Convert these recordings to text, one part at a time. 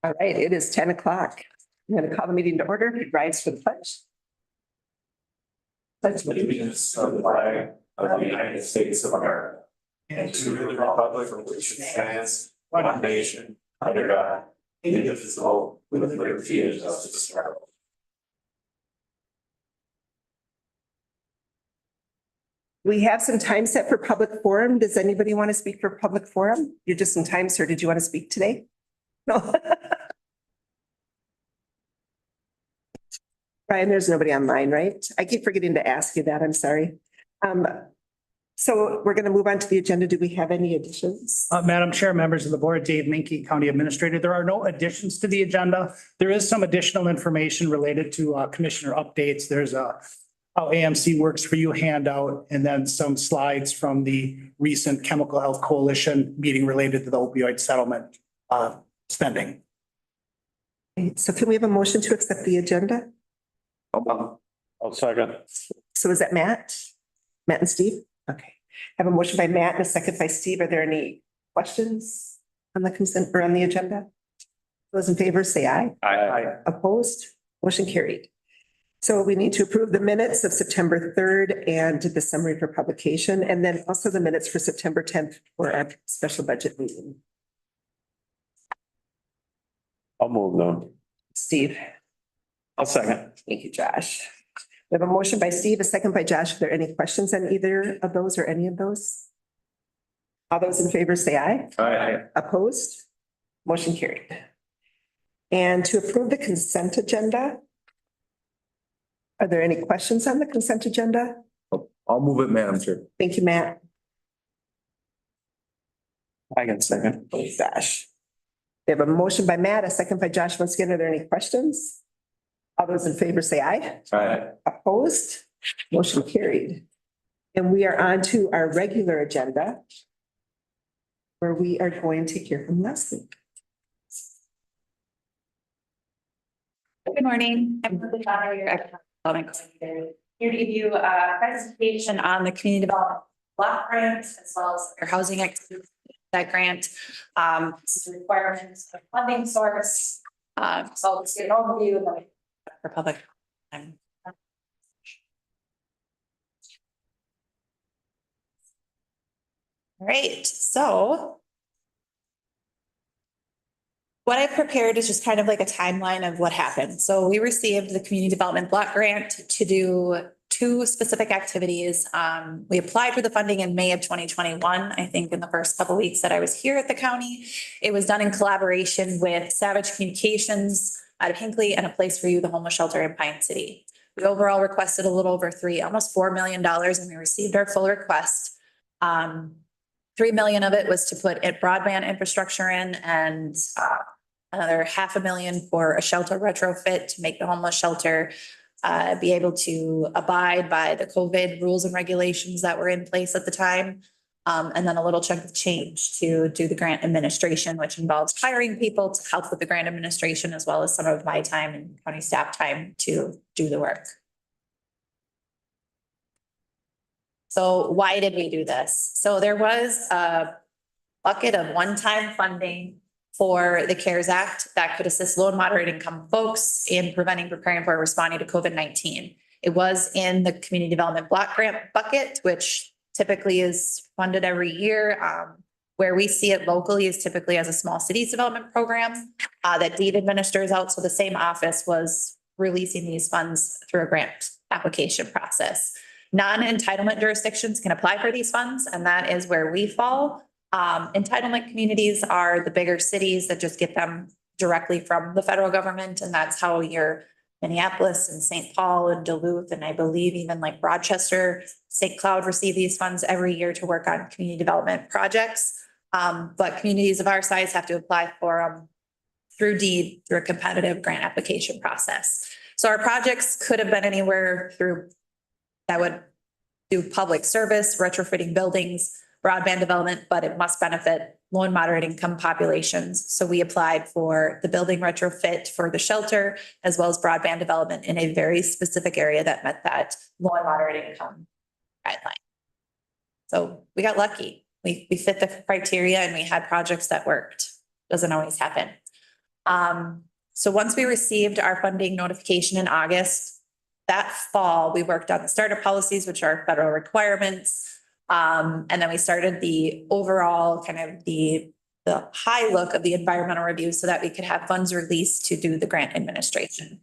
All right, it is 10 o'clock. I'm going to call the meeting to order. Rise for the pledge. Pledge Allegiance to the flag of the United States of America and to the republic for which it stands, one nation, under God, indivisible, with liberty and justice for all. We have some time set for public forum. Does anybody want to speak for public forum? You're just in time, sir. Did you want to speak today? No. Brian, there's nobody online, right? I keep forgetting to ask you that. I'm sorry. So we're going to move on to the agenda. Do we have any additions? Madam Chair, members of the board, Dave Minke, County Administrator. There are no additions to the agenda. There is some additional information related to commissioner updates. There's a how AMC works for you handout, and then some slides from the recent Chemical Health Coalition meeting related to the opioid settlement spending. So can we have a motion to accept the agenda? I'll second. So is that Matt? Matt and Steve? Okay. Have a motion by Matt and a second by Steve. Are there any questions on the consent or on the agenda? Those in favor say aye. Aye. Opposed? Motion carried. So we need to approve the minutes of September 3rd and the summary for publication, and then also the minutes for September 10th for our special budget meeting. I'll move them. Steve? I'll second. Thank you, Josh. We have a motion by Steve, a second by Josh. Are there any questions on either of those or any of those? All those in favor say aye. Aye. Opposed? Motion carried. And to approve the consent agenda. Are there any questions on the consent agenda? I'll move it, Madam Chair. Thank you, Matt. I can second. Thanks, Josh. We have a motion by Matt, a second by Josh. Once again, are there any questions? All those in favor say aye. Aye. Opposed? Motion carried. And we are on to our regular agenda, where we are going to hear from Leslie. Good morning. I'm Leslie Bonner, your economic development coordinator. Here to give you a presentation on the community development block grant as well as their housing activity. That grant, this is a requirement of funding source. So I'll just get an overview and then for public. All right, so what I prepared is just kind of like a timeline of what happened. So we received the community development block grant to do two specific activities. We applied for the funding in May of 2021. I think in the first couple of weeks that I was here at the county, it was done in collaboration with Savage Communications out of Hinckley and A Place for You, the homeless shelter in Pine City. We overall requested a little over almost $4 million, and we received our full request. 3 million of it was to put broadband infrastructure in, and another $500,000 for a shelter retrofit to make the homeless shelter be able to abide by the COVID rules and regulations that were in place at the time. And then a little chunk of change to do the grant administration, which involves hiring people to help with the grant administration, as well as some of my time and county staff time to do the work. So why did we do this? So there was a bucket of one-time funding for the CARES Act that could assist low and moderate income folks in preventing, preparing for, responding to COVID-19. It was in the community development block grant bucket, which typically is funded every year. Where we see it locally is typically as a small cities development program that DEED administers out. So the same office was releasing these funds through a grant application process. Non-entitlement jurisdictions can apply for these funds, and that is where we fall. Entitlement communities are the bigger cities that just get them directly from the federal government. And that's how your Minneapolis and St. Paul and Duluth, and I believe even like Rochester, St. Cloud receive these funds every year to work on community development projects. But communities of our size have to apply for them through DEED, through a competitive grant application process. So our projects could have been anywhere through that would do public service, retrofitting buildings, broadband development, but it must benefit low and moderate income populations. So we applied for the building retrofit for the shelter, as well as broadband development in a very specific area that met that low and moderate income guideline. So we got lucky. We fit the criteria and we had projects that worked. Doesn't always happen. So once we received our funding notification in August, that fall, we worked on the startup policies, which are federal requirements. And then we started the overall kind of the high look of the environmental review so that we could have funds released to do the grant administration.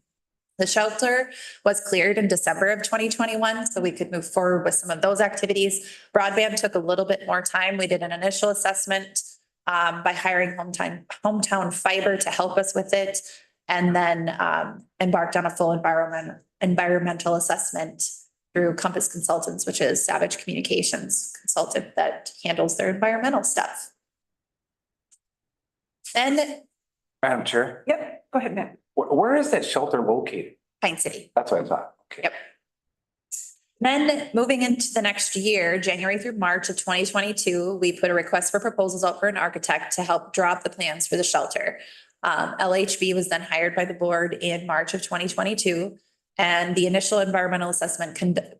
The shelter was cleared in December of 2021, so we could move forward with some of those activities. Broadband took a little bit more time. We did an initial assessment by hiring Hometown Fiber to help us with it, and then embarked on a full environmental assessment through Compass Consultants, which is Savage Communications consultant that handles their environmental stuff. Then, Madam Chair, Yep, go ahead, Matt. where is that shelter located? Pine City. That's what I thought. Okay. Yep. Then moving into the next year, January through March of 2022, we put a request for proposals out for an architect to help draw up the plans for the shelter. LHB was then hired by the board in March of 2022, and the initial environmental assessment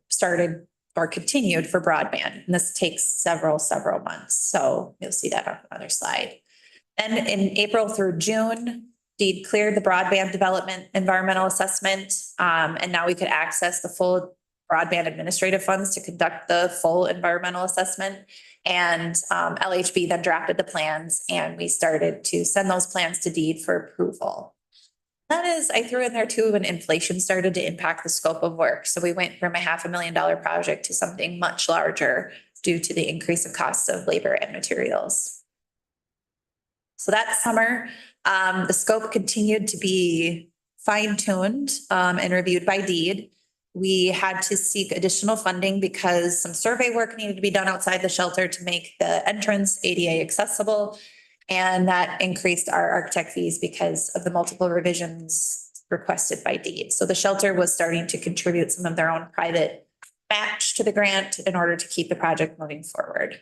started or continued for broadband. And this takes several months. So you'll see that on another slide. Then in April through June, DEED cleared the broadband development environmental assessment. And now we could access the full broadband administrative funds to conduct the full environmental assessment. And LHB then drafted the plans, and we started to send those plans to DEED for approval. That is, I threw in there too, when inflation started to impact the scope of work. So we went from a $500,000 project to something much larger due to the increase of costs of labor and materials. So that summer, the scope continued to be fine-tuned and reviewed by DEED. We had to seek additional funding because some survey work needed to be done outside the shelter to make the entrance ADA accessible. And that increased our architect fees because of the multiple revisions requested by DEED. So the shelter was starting to contribute some of their own private match to the grant in order to keep the project moving forward.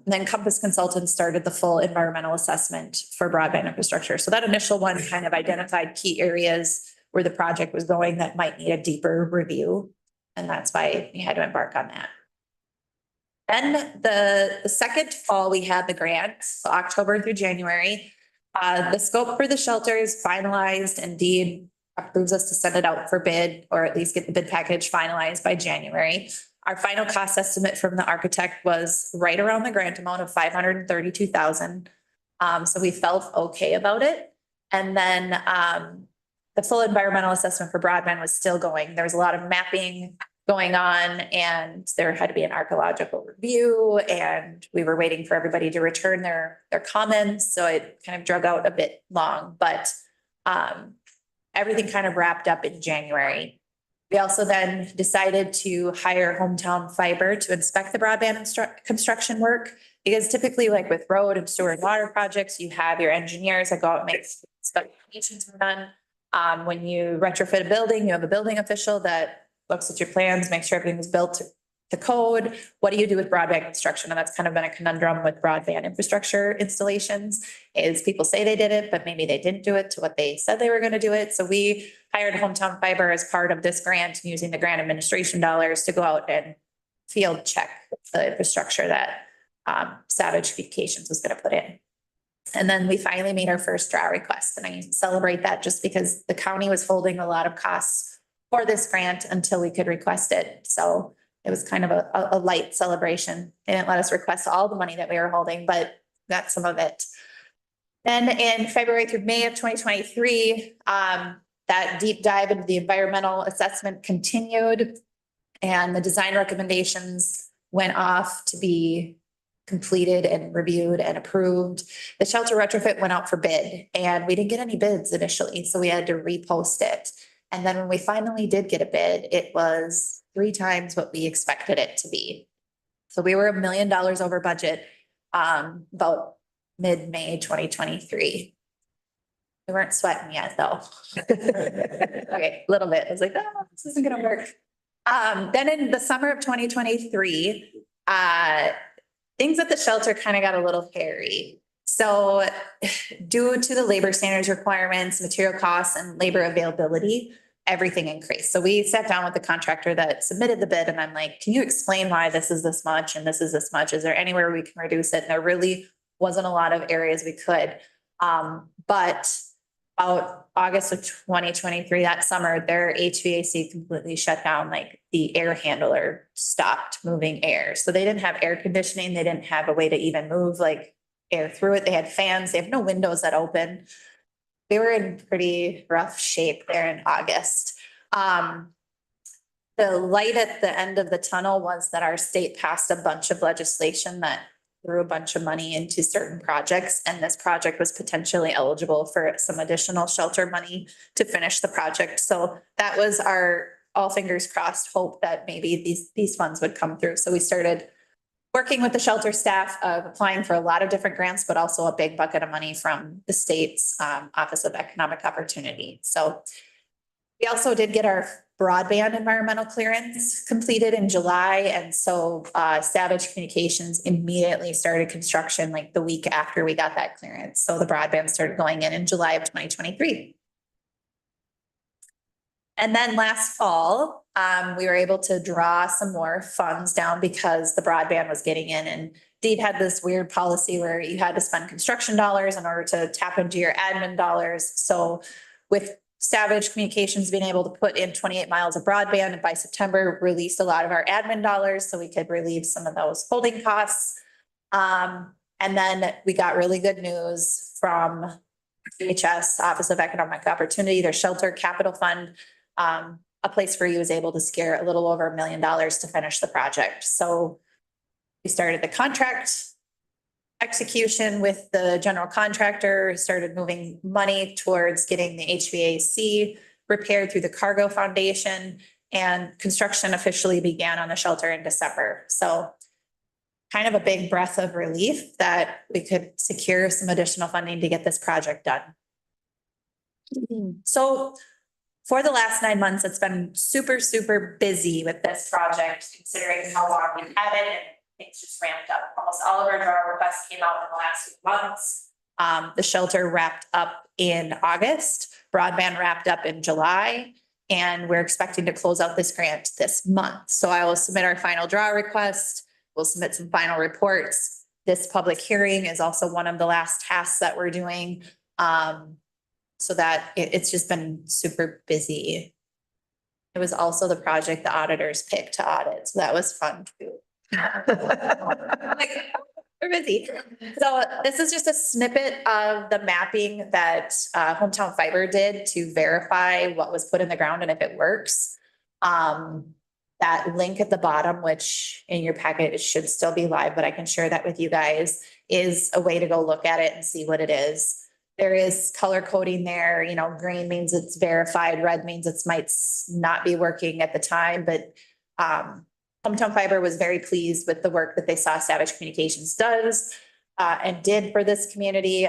Then Compass Consultants started the full environmental assessment for broadband infrastructure. So that initial one kind of identified key areas where the project was going that might need a deeper review. And that's why we had to embark on that. Then the second fall, we had the grant, so October through January. The scope for the shelter is finalized, and DEED approves us to send it out for bid, or at least get the bid package finalized by January. Our final cost estimate from the architect was right around the grant amount of $532,000. So we felt okay about it. And then the full environmental assessment for broadband was still going. There was a lot of mapping going on, and there had to be an archaeological review, and we were waiting for everybody to return their comments. So it kind of drug out a bit long, but everything kind of wrapped up in January. We also then decided to hire Hometown Fiber to inspect the broadband construction work, because typically, like with road and sewer and water projects, you have your engineers that go out and make specifications done. When you retrofit a building, you have a building official that looks at your plans, makes sure everything is built to code. What do you do with broadband construction? And that's kind of been a conundrum with broadband infrastructure installations, is people say they did it, but maybe they didn't do it to what they said they were going to do it. So we hired Hometown Fiber as part of this grant, using the grant administration dollars to go out and field check the infrastructure that Savage Communications was going to put in. And then we finally made our first draw request, and I celebrate that just because the county was holding a lot of costs for this grant until we could request it. So it was kind of a light celebration. They didn't let us request all the money that we were holding, but got some of it. Then in February through May of 2023, that deep dive into the environmental assessment continued, and the design recommendations went off to be completed and reviewed and approved. The shelter retrofit went out for bid, and we didn't get any bids initially, so we had to repost it. And then when we finally did get a bid, it was 3 times what we expected it to be. So we were $1 million over budget about mid-May 2023. We weren't sweating yet, though. Okay, a little bit. I was like, oh, this isn't gonna work. Then in the summer of 2023, things at the shelter kind of got a little hairy. So due to the labor standards requirements, material costs, and labor availability, everything increased. So we sat down with the contractor that submitted the bid, and I'm like, can you explain why this is this much and this is this much? Is there anywhere we can reduce it? And there really wasn't a lot of areas we could. But about August of 2023, that summer, their HVAC completely shut down, like the air handler stopped moving air. So they didn't have air conditioning. They didn't have a way to even move like air through it. They had fans. They have no windows that open. They were in pretty rough shape there in August. The light at the end of the tunnel was that our state passed a bunch of legislation that threw a bunch of money into certain projects, and this project was potentially eligible for some additional shelter money to finish the project. So that was our all fingers crossed hope that maybe these funds would come through. So we started working with the shelter staff of applying for a lot of different grants, but also a big bucket of money from the state's Office of Economic Opportunity. So we also did get our broadband environmental clearance completed in July. And so Savage Communications immediately started construction like the week after we got that clearance. So the broadband started going in July of 2023. And then last fall, we were able to draw some more funds down because the broadband was getting in, and Deed had this weird policy where you had to spend construction dollars in order to tap into your admin dollars. So with Savage Communications being able to put in 28 miles of broadband, and by September released a lot of our admin dollars so we could relieve some of those holding costs. And then we got really good news from DHS, Office of Economic Opportunity, their shelter capital fund. A Place for You was able to scare a little over $1 million to finish the project. So we started the contract execution with the general contractor, started moving money towards getting the HVAC repaired through the Cargo Foundation, and construction officially began on the shelter in December. So kind of a big breath of relief that we could secure some additional funding to get this project done. So for the last 9 months, it's been super, super busy with this project, considering how long we've had it, and things just ramped up. Almost all of our draw requests came out in the last few months. The shelter wrapped up in August, broadband wrapped up in July, and we're expecting to close out this grant this month. So I will submit our final draw request. We'll submit some final reports. This public hearing is also one of the last tasks that we're doing. So that it's just been super busy. It was also the project the auditors picked to audit, so that was fun too. Like, we're busy. So this is just a snippet of the mapping that Hometown Fiber did to verify what was put in the ground and if it works. That link at the bottom, which in your packet, it should still be live, but I can share that with you guys, is a way to go look at it and see what it is. There is color coding there, you know, green means it's verified, red means it might not be working at the time, but Hometown Fiber was very pleased with the work that they saw Savage Communications does and did for this community.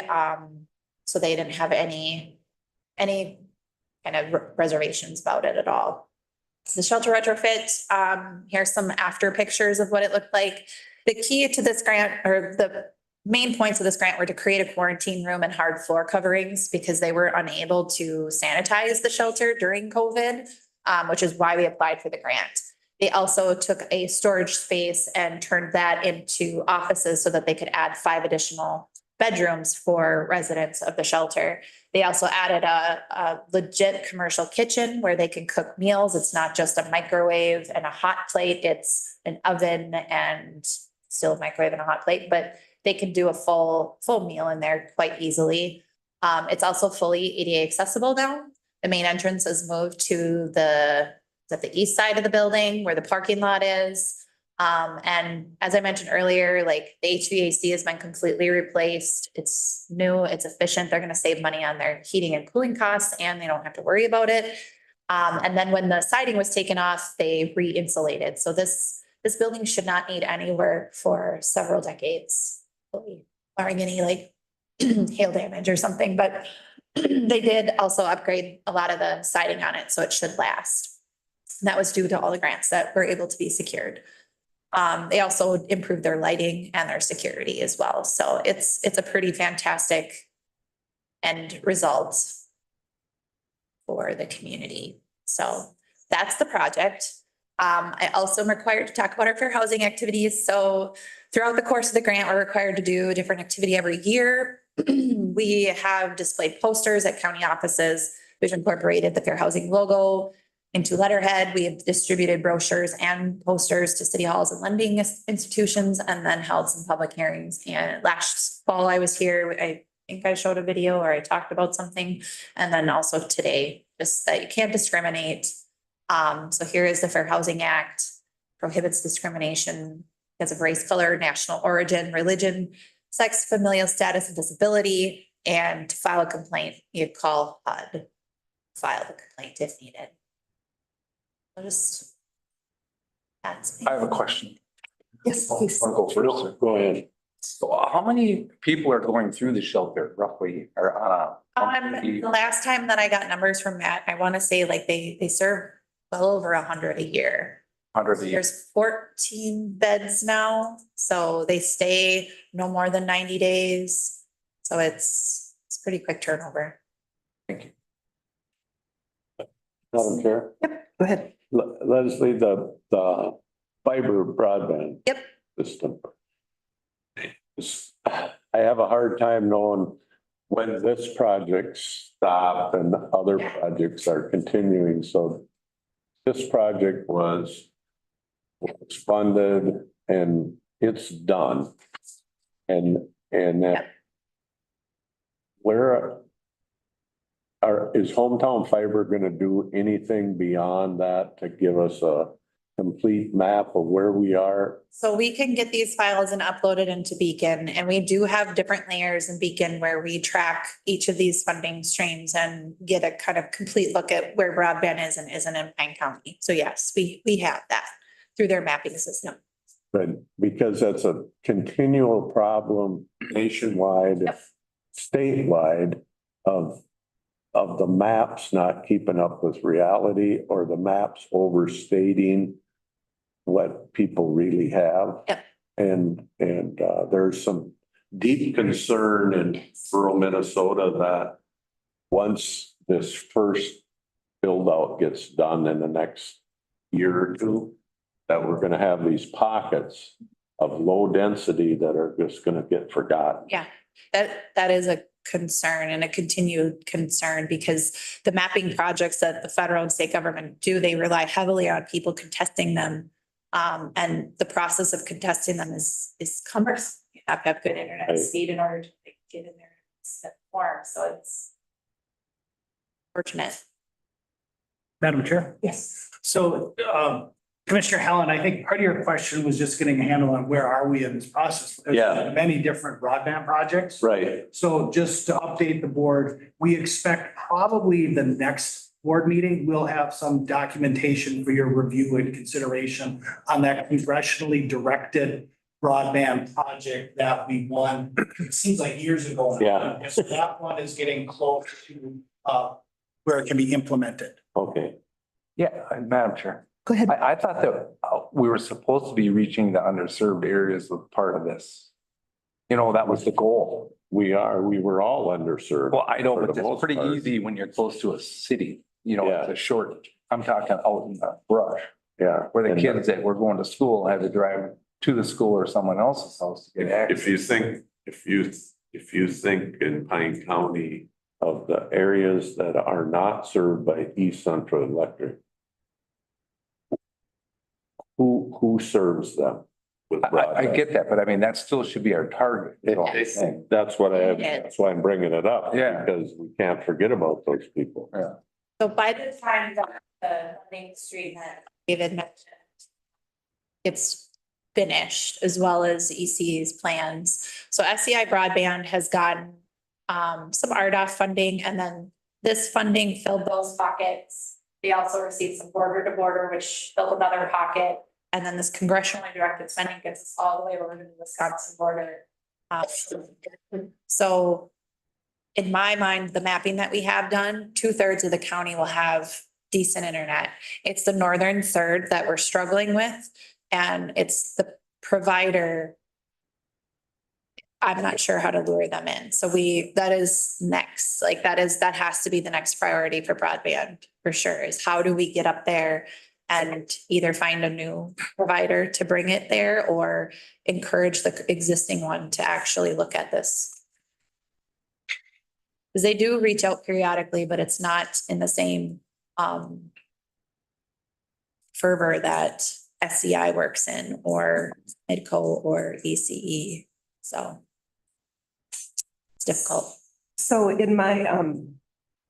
So they didn't have any kind of reservations about it at all. The shelter retrofit, here's some after pictures of what it looked like. The key to this grant, or the main points of this grant, were to create a quarantine room and hard floor coverings because they were unable to sanitize the shelter during COVID, which is why we applied for the grant. They also took a storage space and turned that into offices so that they could add 5 additional bedrooms for residents of the shelter. They also added a legit commercial kitchen where they can cook meals. It's not just a microwave and a hot plate. It's an oven and still a microwave and a hot plate, but they can do a full meal in there quite easily. It's also fully ADA accessible now. The main entrance is moved to the east side of the building where the parking lot is. And as I mentioned earlier, like the HVAC has been completely replaced. It's new, it's efficient. They're going to save money on their heating and cooling costs, and they don't have to worry about it. And then when the siding was taken off, they re-insulated. So this building should not need any work for several decades, barring any like hail damage or something. But they did also upgrade a lot of the siding on it, so it should last. And that was due to all the grants that were able to be secured. They also improved their lighting and their security as well. So it's a pretty fantastic end result for the community. So that's the project. I also am required to talk about our fair housing activities. So throughout the course of the grant, we're required to do a different activity every year. We have displayed posters at county offices. We've incorporated the Fair Housing logo into letterhead. We have distributed brochures and posters to city halls and lending institutions, and then held some public hearings. And last fall I was here, I think I showed a video or I talked about something. And then also today, just that you can't discriminate. So here is the Fair Housing Act, prohibits discrimination because of race, color, national origin, religion, sex, familial status, and disability. And to file a complaint, you call HUD, file the complaint if needed. Just. That's me. I have a question. Yes, please. I'll go first. Go ahead. So how many people are going through the shelter roughly or on a? The last time that I got numbers from Matt, I want to say like they serve well over 100 a year. 100 a year? There's 14 beds now, so they stay no more than 90 days. So it's pretty quick turnover. Thank you. Madam Chair, Go ahead. Leslie, the fiber broadband. Yep. System. I have a hard time knowing when this project stopped and other projects are continuing, so this project was funded and it's done. And that where is Hometown Fiber gonna do anything beyond that to give us a complete map of where we are? So we can get these files and upload it into Beacon, and we do have different layers in Beacon where we track each of these funding streams and get a kind of complete look at where broadband is and isn't in Pine County. So yes, we have that through their mapping system. But because that's a continual problem nationwide, Yep. statewide of the maps not keeping up with reality or the maps overstating what people really have. Yep. And there's some deep concern in rural Minnesota that once this first build out gets done in the next year or two, that we're gonna have these pockets of low density that are just gonna get forgotten. Yeah, that is a concern and a continued concern because the mapping projects that the federal and state government do, they rely heavily on people contesting them. And the process of contesting them is cumbersome. You have to have good internet Right. speed in order to get in there and form. So it's fortunate. Madam Chair. Yes. So, Commissioner Helen, I think part of your question was just getting a handle on where are we in this process? There's Yeah. many different broadband projects. Right. So just to update the board, we expect probably the next board meeting, we'll have some documentation for your review and consideration on that congressionally directed broadband project that we won, it seems like years ago. now. Yeah. And so that one is getting close to, where it can be implemented. Okay. Yeah, Madam Chair. Go ahead. I thought that we were supposed to be reaching the underserved areas with part of this. You know, that was the goal. We were all underserved. Well, I know, For but the it's most pretty part. easy when you're close to a city, you know, it's Yeah. a short, I'm talking out in the brush. Yeah. Where the And kids that were going to school had to drive to the school or someone else's house to get access. If you think in Pine County of the areas that are not served by East Central Electric, who serves them with I broadband? get that, but I mean, that still should be our target. is all I'm It- saying. That's what It is. that's why I'm bringing it up. Yeah. Because we can't forget about those people. So by the time that the main street that David mentioned gets finished, as well as EC's plans. So SEI Broadband has gotten some RDOF funding, and then this funding filled those pockets. They also received some border to border, which filled another pocket. And then this congressionally directed spending gets us all the way over to the Wisconsin border. So in my mind, the mapping that we have done, 2/3 of the county will have decent internet. It's the northern third that we're struggling with, and it's the provider. I'm not sure how to lure them in. So that is next, like that has to be the next priority for broadband for sure, is how do we get up there and either find a new provider to bring it there or encourage the existing one to actually look at this. Because they do reach out periodically, but it's not in the same fervor that SCI works in, or Midco or ECE, so it's difficult. So in my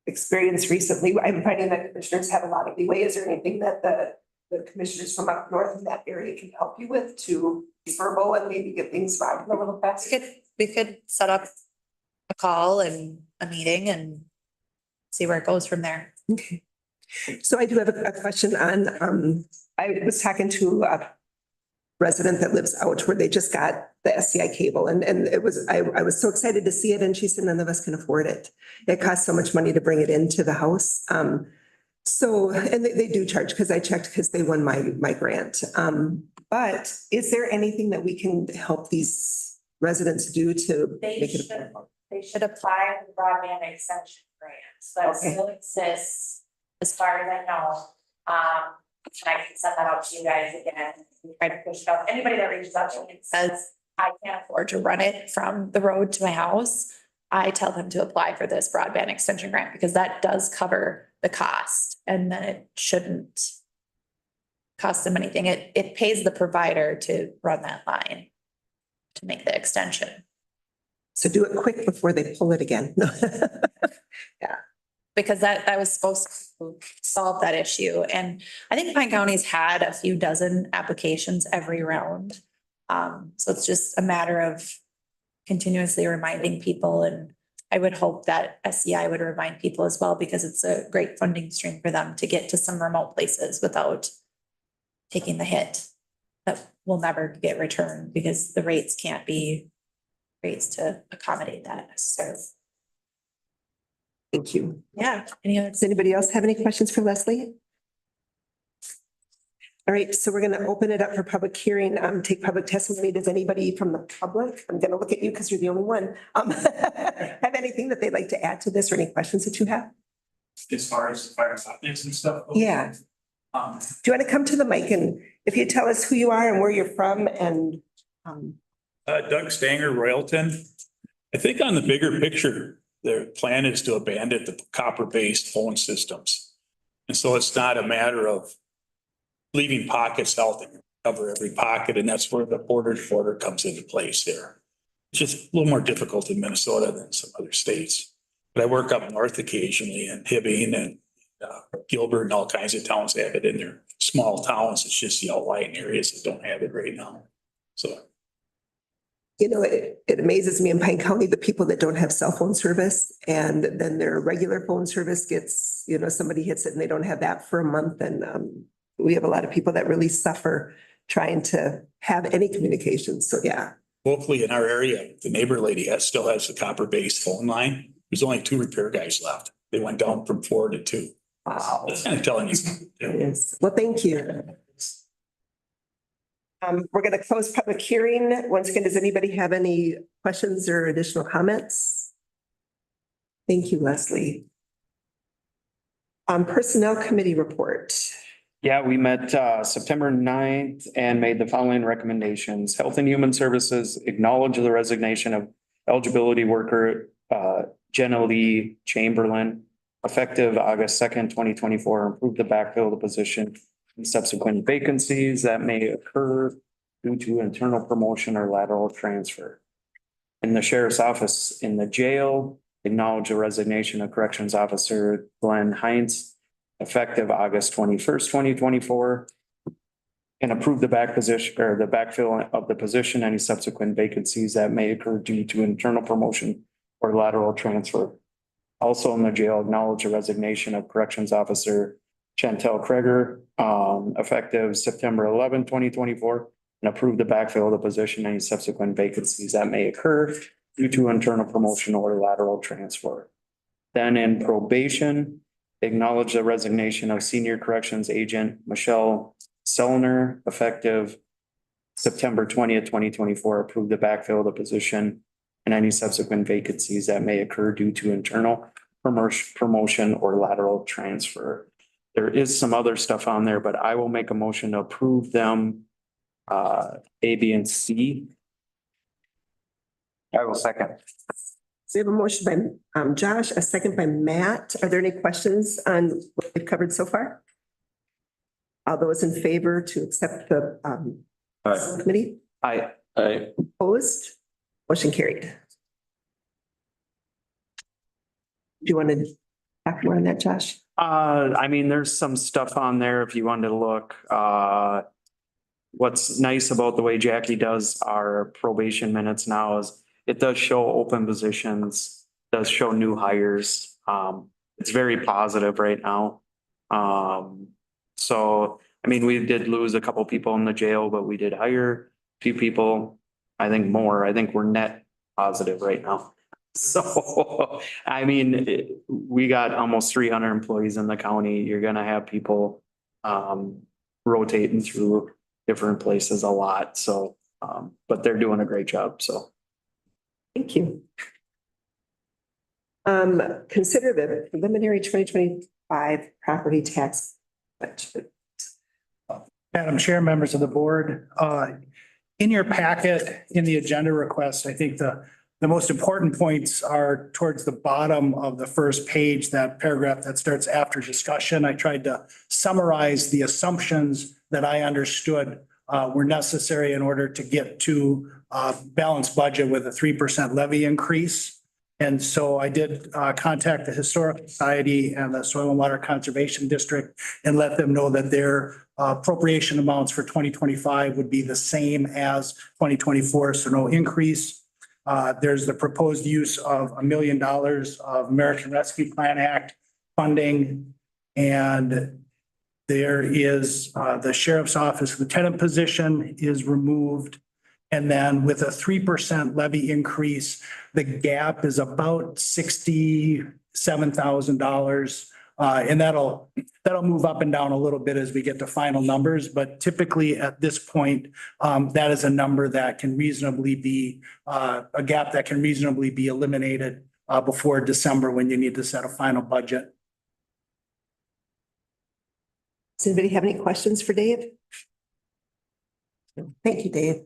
experience recently, I'm finding that commissioners have a lot of leeway. Is there anything that the commissioners from up north in that area can help you with to be verbal and maybe get things moving a little faster? We could set up a call and a meeting and see where it goes from there. Okay. So I do have a question on, I was talking to a resident that lives out where they just got the SCI cable and it was, I was so excited to see it and she said none of us can afford it. It costs so much money to bring it into the house. So, and they do charge because I checked because they won my grant. But is there anything that we can help these residents do to They make it? should, they should apply for the broadband extension grants that Okay. still exists, as far as I know. And I can send that out to you guys again, try to push it out. Anybody that reaches out to me and says, I can't afford to run it from the road to my house, I tell them to apply for this broadband extension grant because that does cover the cost, and then it shouldn't cost them anything. It pays the provider to run that line to make the extension. So do it quick before they pull it again. Because that was supposed to solve that issue. And I think Pine County's had a few dozen applications every round. So it's just a matter of continuously reminding people, and I would hope that SCI would remind people as well, because it's a great funding stream for them to get to some remote places without taking the hit that will never get returned because the rates can't be rates to accommodate that necessarily. Thank you. Yeah. Any other? Does anybody else have any questions for Leslie? All right, so we're going to open it up for public hearing, take public testimony. Does anybody from the public, I'm going to look at you because you're the only one, have anything that they'd like to add to this or any questions that you have? As far as fire optics and stuff. Yeah. Do you want to come to the mic and if you tell us who you are and where you're from and Doug Stanger, Royalton. I think on the bigger picture, their plan is to abandon the copper-based phone systems. And so it's not a matter of leaving pockets out there, cover every pocket, and that's where the border comes into place there. It's just a little more difficult in Minnesota than some other states. But I work up north occasionally in Hibbing and Gilbert and all kinds of towns have it in their small towns. It's just the outlying areas that don't have it right now. So. you know, it amazes me in Pine County, the people that don't have cell phone service and then their regular phone service gets, you know, somebody hits it and they don't have that for a month. And we have a lot of people that really suffer trying to have any communication. So, yeah. Locally in our area, the neighbor lady still has the copper-based phone line. There's only 2 repair guys left. They went down from 4 to 2. Wow. That's kind of telling you. It is. Well, thank you. We're going to close public hearing. Once again, does anybody have any questions or additional comments? Thank you, Leslie. Personnel Committee report. Yeah, we met September 9th and made the following recommendations. Health and Human Services acknowledge the resignation of eligibility worker Jenna Lee Chamberlain effective August 2nd, 2024, improve the backfill of the position and subsequent vacancies that may occur due to internal promotion or lateral transfer. In the sheriff's office in the jail, acknowledge the resignation of corrections officer Glenn Heinz effective August 21st, 2024. And approve the backfill of the position, any subsequent vacancies that may occur due to internal promotion or lateral transfer. Also in the jail, acknowledge the resignation of corrections officer Chantel Kreger effective September 11, 2024, and approve the backfill of the position, any subsequent vacancies that may occur due to internal promotion or lateral transfer. Then in probation, acknowledge the resignation of senior corrections agent Michelle Sellner effective September 20th, 2024, approve the backfill of the position and any subsequent vacancies that may occur due to internal promotion or lateral transfer. There is some other stuff on there, but I will make a motion to approve them, A, B, and C. I will second. We have a motion by Josh, a second by Matt. Are there any questions on what we've covered so far? All those in favor to accept the committee? I, Opposed? Motion carried. Do you want to talk more on that, Josh? I mean, there's some stuff on there if you wanted to look. What's nice about the way Jackie does our probation minutes now is it does show open positions, does show new hires. It's very positive right now. So, I mean, we did lose a couple people in the jail, but we did hire a few people. I think more. I think we're net positive right now. So, I mean, we got almost 300 employees in the county. You're gonna have people rotating through different places a lot. So, but they're doing a great job. So. Thank you. Consider the preliminary 2025 property tax budget. Madam Chair, members of the board, in your packet, in the agenda request, I think the most important points are towards the bottom of the first page, that paragraph that starts after discussion. I tried to summarize the assumptions that I understood were necessary in order to get to a balanced budget with a 3% levy increase. And so I did contact the Historic Society and the Soil and Water Conservation District and let them know that their appropriation amounts for 2025 would be the same as 2024, so no increase. There's the proposed use of $1 million of American Rescue Plan Act funding. And there is the sheriff's office lieutenant position is removed. And then with a 3% levy increase, the gap is about $67,000. And that'll move up and down a little bit as we get to final numbers. But typically at this point, that is a number that can reasonably be a gap that can reasonably be eliminated before December when you need to set a final budget. Does anybody have any questions for Dave? Thank you, Dave.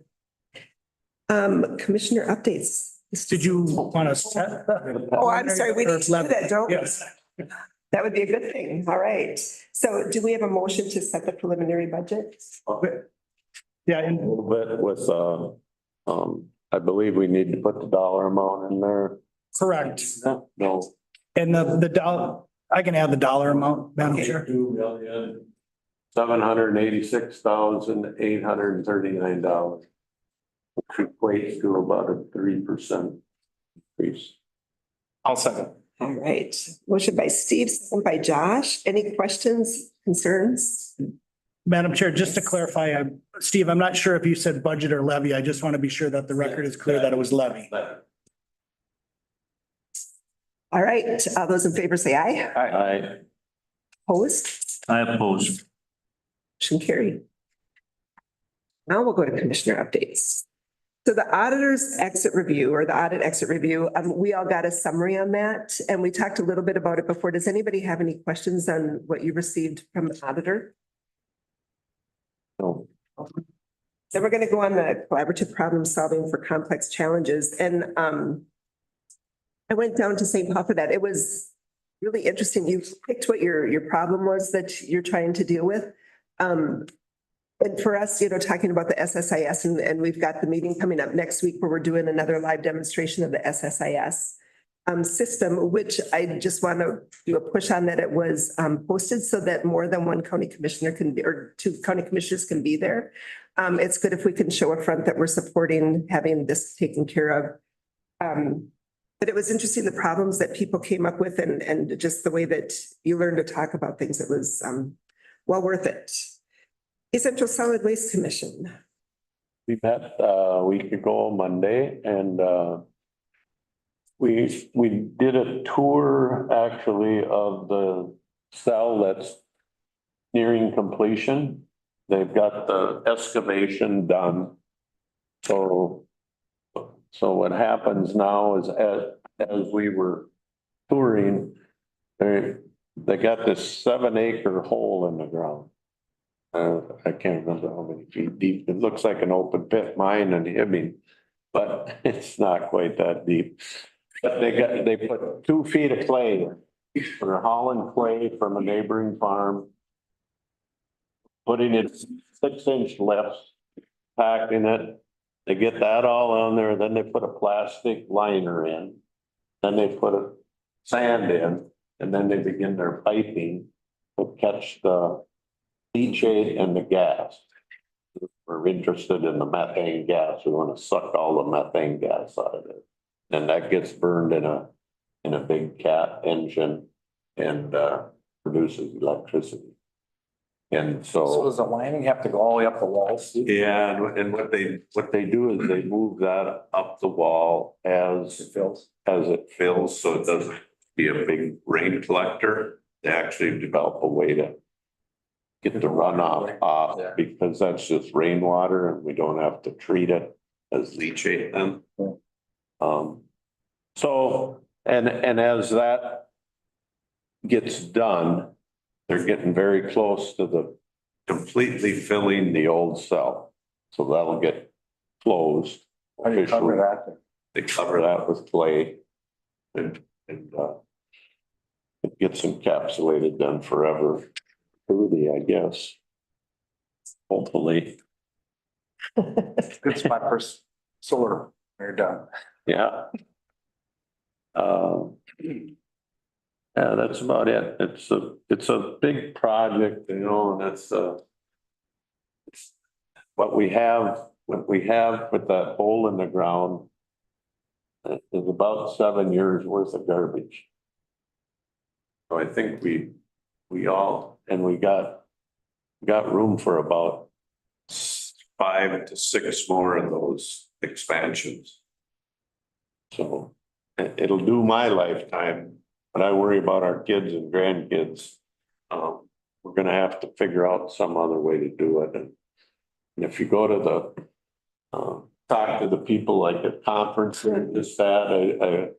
Commissioner updates. Did you want to set? Oh, I'm sorry, we need to do that, don't we? Yes. That would be a good thing. All right. So do we have a motion to set the preliminary budget? Yeah, A and little bit with, I believe we need to put the dollar amount in there. correct. No. And the dollar, I can add the dollar amount, Madam Chair. 2,786,839, which equates to about a 3% increase. I'll second. All right. Motion by Steve, second by Josh. Any questions, concerns? Madam Chair, just to clarify, Steve, I'm not sure if you said budget or levy. I just want to be sure that the record is clear that it was levy. All right. All those in favor say aye. I, Opposed? I oppose. Motion carried. Now we'll go to commissioner updates. So the auditor's exit review or the audit exit review, we all got a summary on that and we talked a little bit about it before. Does anybody have any questions on what you received from the auditor? no. So we're going to go on the collaborative problem solving for complex challenges. And I went down to St. Paul for that. It was really interesting. You picked what your problem was that you're trying to deal with. And for us, talking about the SSIS and we've got the meeting coming up next week where we're doing another live demonstration of the SSIS system, which I just want to do a push on that it was posted so that more than one county commissioner can be, or two county commissioners can be there. It's good if we can show a front that we're supporting having this taken care of. But it was interesting, the problems that people came up with and just the way that you learned to talk about things. It was well worth it. Central Solid Waste Commission. We met a week ago Monday and we did a tour actually of the cell that's nearing completion. They've got the excavation done. So what happens now is as we were touring, they got this 7-acre hole in the ground. I can't remember how many feet deep. It looks like an open pit mine and but it's not quite that deep. But they put 2 feet of clay in. They're hauling clay from a neighboring farm. Putting it 6-inch lifts, packing it. They get that all on there, then they put a plastic liner in. Then they put a sand in, and then they begin their piping to catch the leachate and the gas. We're interested in the methane gas. We want to suck all the methane gas out of it. And that gets burned in a big cat engine and produces electricity. And So so, does the lining have to go all the way up the walls? yeah, and what they do is they move that up the wall as it fills, so it doesn't be a big rain collector. They actually develop a way to get the runoff off, Yeah. because that's just rainwater and we don't have to treat it as leachate then. So, and as that gets done, they're getting very close to the completely filling the old cell. So that'll get closed. How do you cover that? They cover that with clay and it gets encapsulated then forever. Fruity, I guess. Hopefully, Good spot for solar. They're done. yeah. Yeah, that's about it. It's a big project, you know, and it's what we have with that hole in the ground is about 7 years worth of garbage. So I think we all, and we got room for about 5 to 6 more of those expansions. So it'll do my lifetime, but I worry about our kids and grandkids. We're gonna have to figure out some other way to do it. And if you go to talk to the people like at conference and just that, I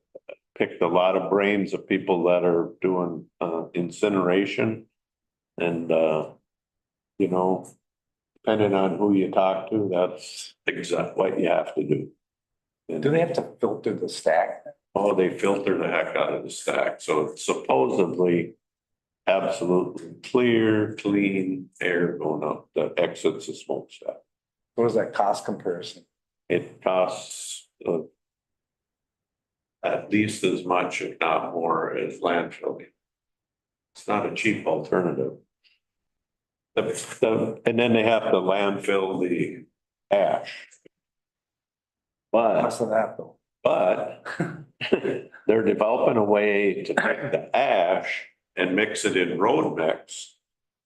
picked a lot of brains of people that are doing incineration. And you know, depending on who you talk to, that's exactly what you have to do. Do they have to filter the stack? Oh, they filter the heck out of the stack, so it's supposedly absolutely clear, clean air going up that exits the smokestack. What is that cost comparison? It costs at least as much, if not more, as landfilling. It's not a cheap alternative. And then they have to landfill the ash. But Less than that though. But they're developing a way to take the ash and mix it in road mix.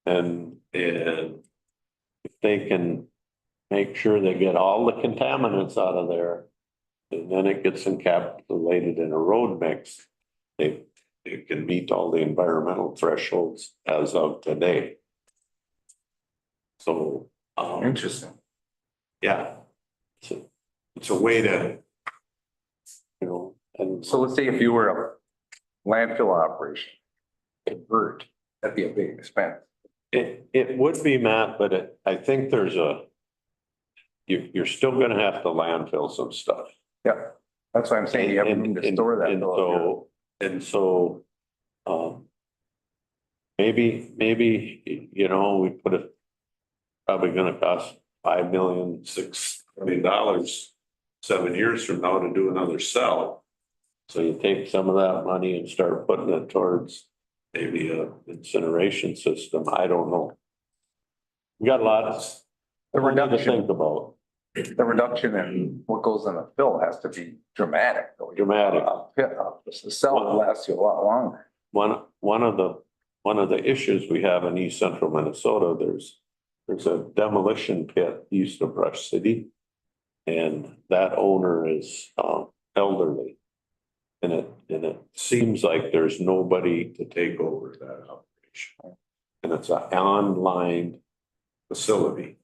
And if they can make sure they get all the contaminants out of there, and then it gets encapsulated in a road mix, it can meet all the environmental thresholds as of today. So, Interesting. yeah, it's a way to, you know, and So let's say if you were a landfill operation, convert, that'd be a big expense. it would be, Matt, but I think there's you're still gonna have to landfill some stuff. Yeah, that's why I'm saying you have room to store that. And so, maybe, you know, we put it, probably gonna cost $5 million, $6 million 7 years from now to do another cell. So you take some of that money and start putting it towards maybe a incineration system. I don't know. We got lots The to reduction, think about. the reduction in what goes in the fill has to be dramatic. Though. Dramatic. The cell will last you a lot longer. One of the issues we have in East Central Minnesota, there's a demolition pit east of Rush City. And that owner is elderly. And it seems like there's nobody to take over that operation. And it's an online facility.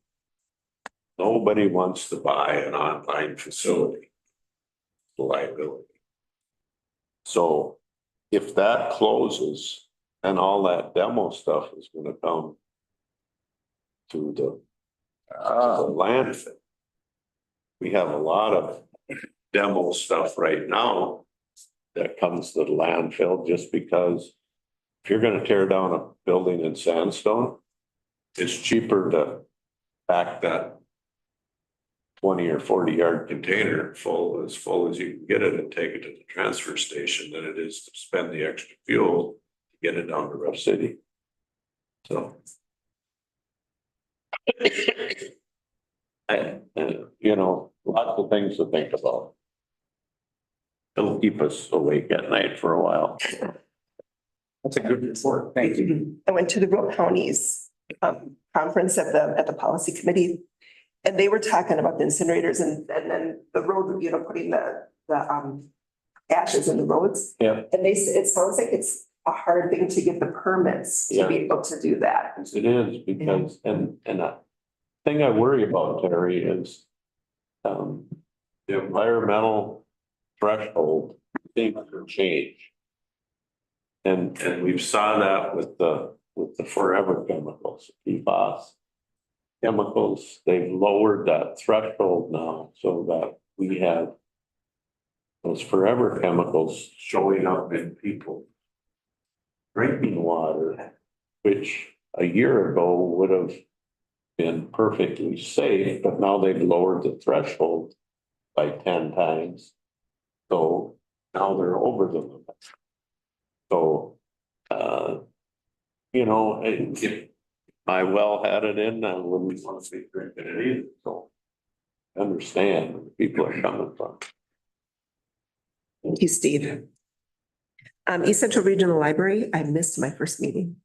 Nobody wants to buy an online facility. Liability. So if that closes, then all that demo stuff is gonna come to the landfill. We have a lot of demo stuff right now that comes to the landfill, just because if you're gonna tear down a building in sandstone, it's cheaper to pack that 20 or 40-yard container full as you can get it and take it to the transfer station than it is to spend the extra fuel to get it down to Rush City. So. You know, lots of things to think about. It'll keep us awake at night for a while. That's a good report. Thank you. I went to the rural counties conference at the policy committee. And they were talking about the incinerators and then the road, you know, putting the ashes in the roads. Yeah. And it sounds like it's a hard thing to get the permits to be able to do that. It is because, and a thing I worry about, Terry, is the environmental threshold things will change. And we've saw that with the forever chemicals, PFAS chemicals. They've lowered that threshold now so that we have those forever chemicals showing up in people drinking water, which a year ago would have been perfectly safe, but now they've lowered the threshold by 10 times. So now they're over the limit. So, you know, if my well had it in, I wouldn't want to be drinking it either. So I understand where people are coming from. Thank you, Steve. East Central Regional Library, I missed my first meeting.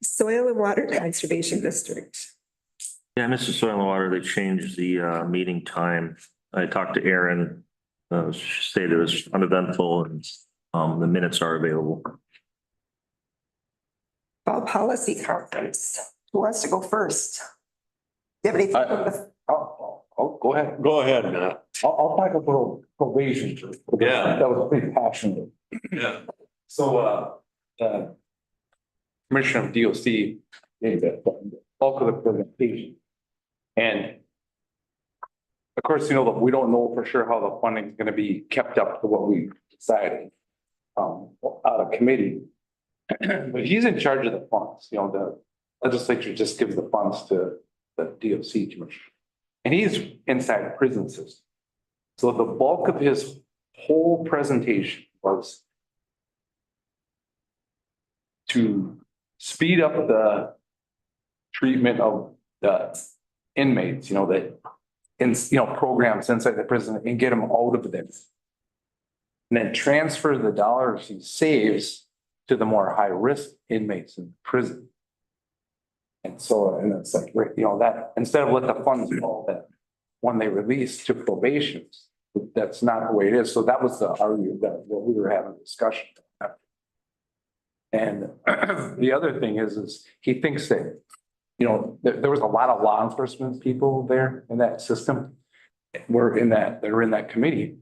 Soil and Water Conservation District. Yeah, Mr. Soil and Water, they changed the meeting time. I talked to Aaron, she stated it was uneventful and the minutes are available. Fall Policy Conference. Who wants to go first? Do you have anything? Go ahead. Go ahead, Matt. I'll talk about probation. Yeah. That was pretty passionate. Yeah. So, Commissioner of DOC gave the bulk of the presentation. And of course, you know, we don't know for sure how the funding is going to be kept up to what we decided out of committee. But he's in charge of the funds, you know, the legislature just gives the funds to the DOC commission. And he's inside the prison system. So the bulk of his whole presentation was to speed up the treatment of the inmates, you know, that in, you know, programs inside the prison and get them out of there. And then transfer the dollars he saves to the more high risk inmates in prison. And so, and it's like, you know, that instead of let the funds fall that when they release to probation, that's not the way it is. So that was the argument that what we were having a discussion about. And the other thing is he thinks that, you know, there was a lot of law enforcement people there in that system. They're in that committee.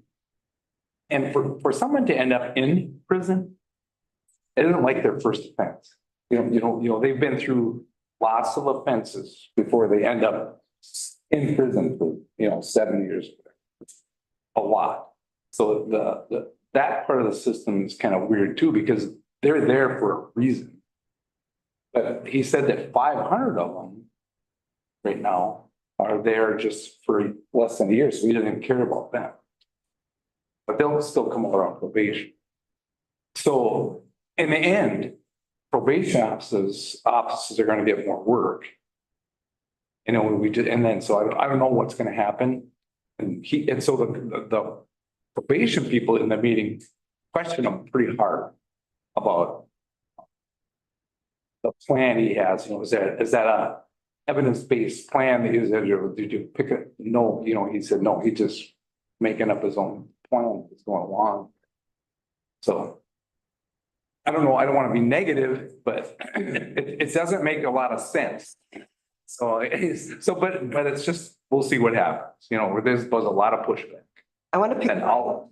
And for someone to end up in prison, it isn't like their first offense. You know, they've been through lots of offenses before they end up in prison for, you know, 7 years. A lot. So that part of the system is kind of weird too, because they're there for a reason. But he said that 500 of them right now are there just for less than a year. So he doesn't even care about that. But they'll still come over on probation. So in the end, probation offices are going to get more work. You know, so I don't know what's going to happen. And so the probation people in the meeting question him pretty hard about the plan he has. You know, is that a evidence-based plan? Did you pick it? No, you know, he said no, he's just making up his own plan that's going along. So I don't know, I don't want to be negative, but it doesn't make a lot of sense. So but it's just, we'll see what happens, you know, there's a lot of pushback. I want to pick. And I'll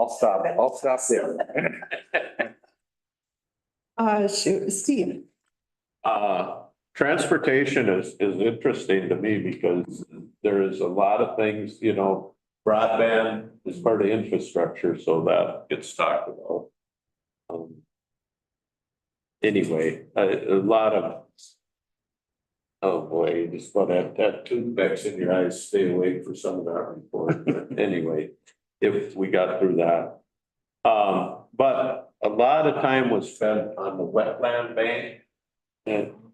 stop there. Shoot, Steve. Transportation is interesting to me because there is a lot of things, you know, broadband is part of infrastructure, so that gets talked about. Anyway, a lot of. Oh, boy, you just want that toothpicks in your eyes, stay awake for some of that report, but anyway, if we got through that. But a lot of time was spent on the wetland bank.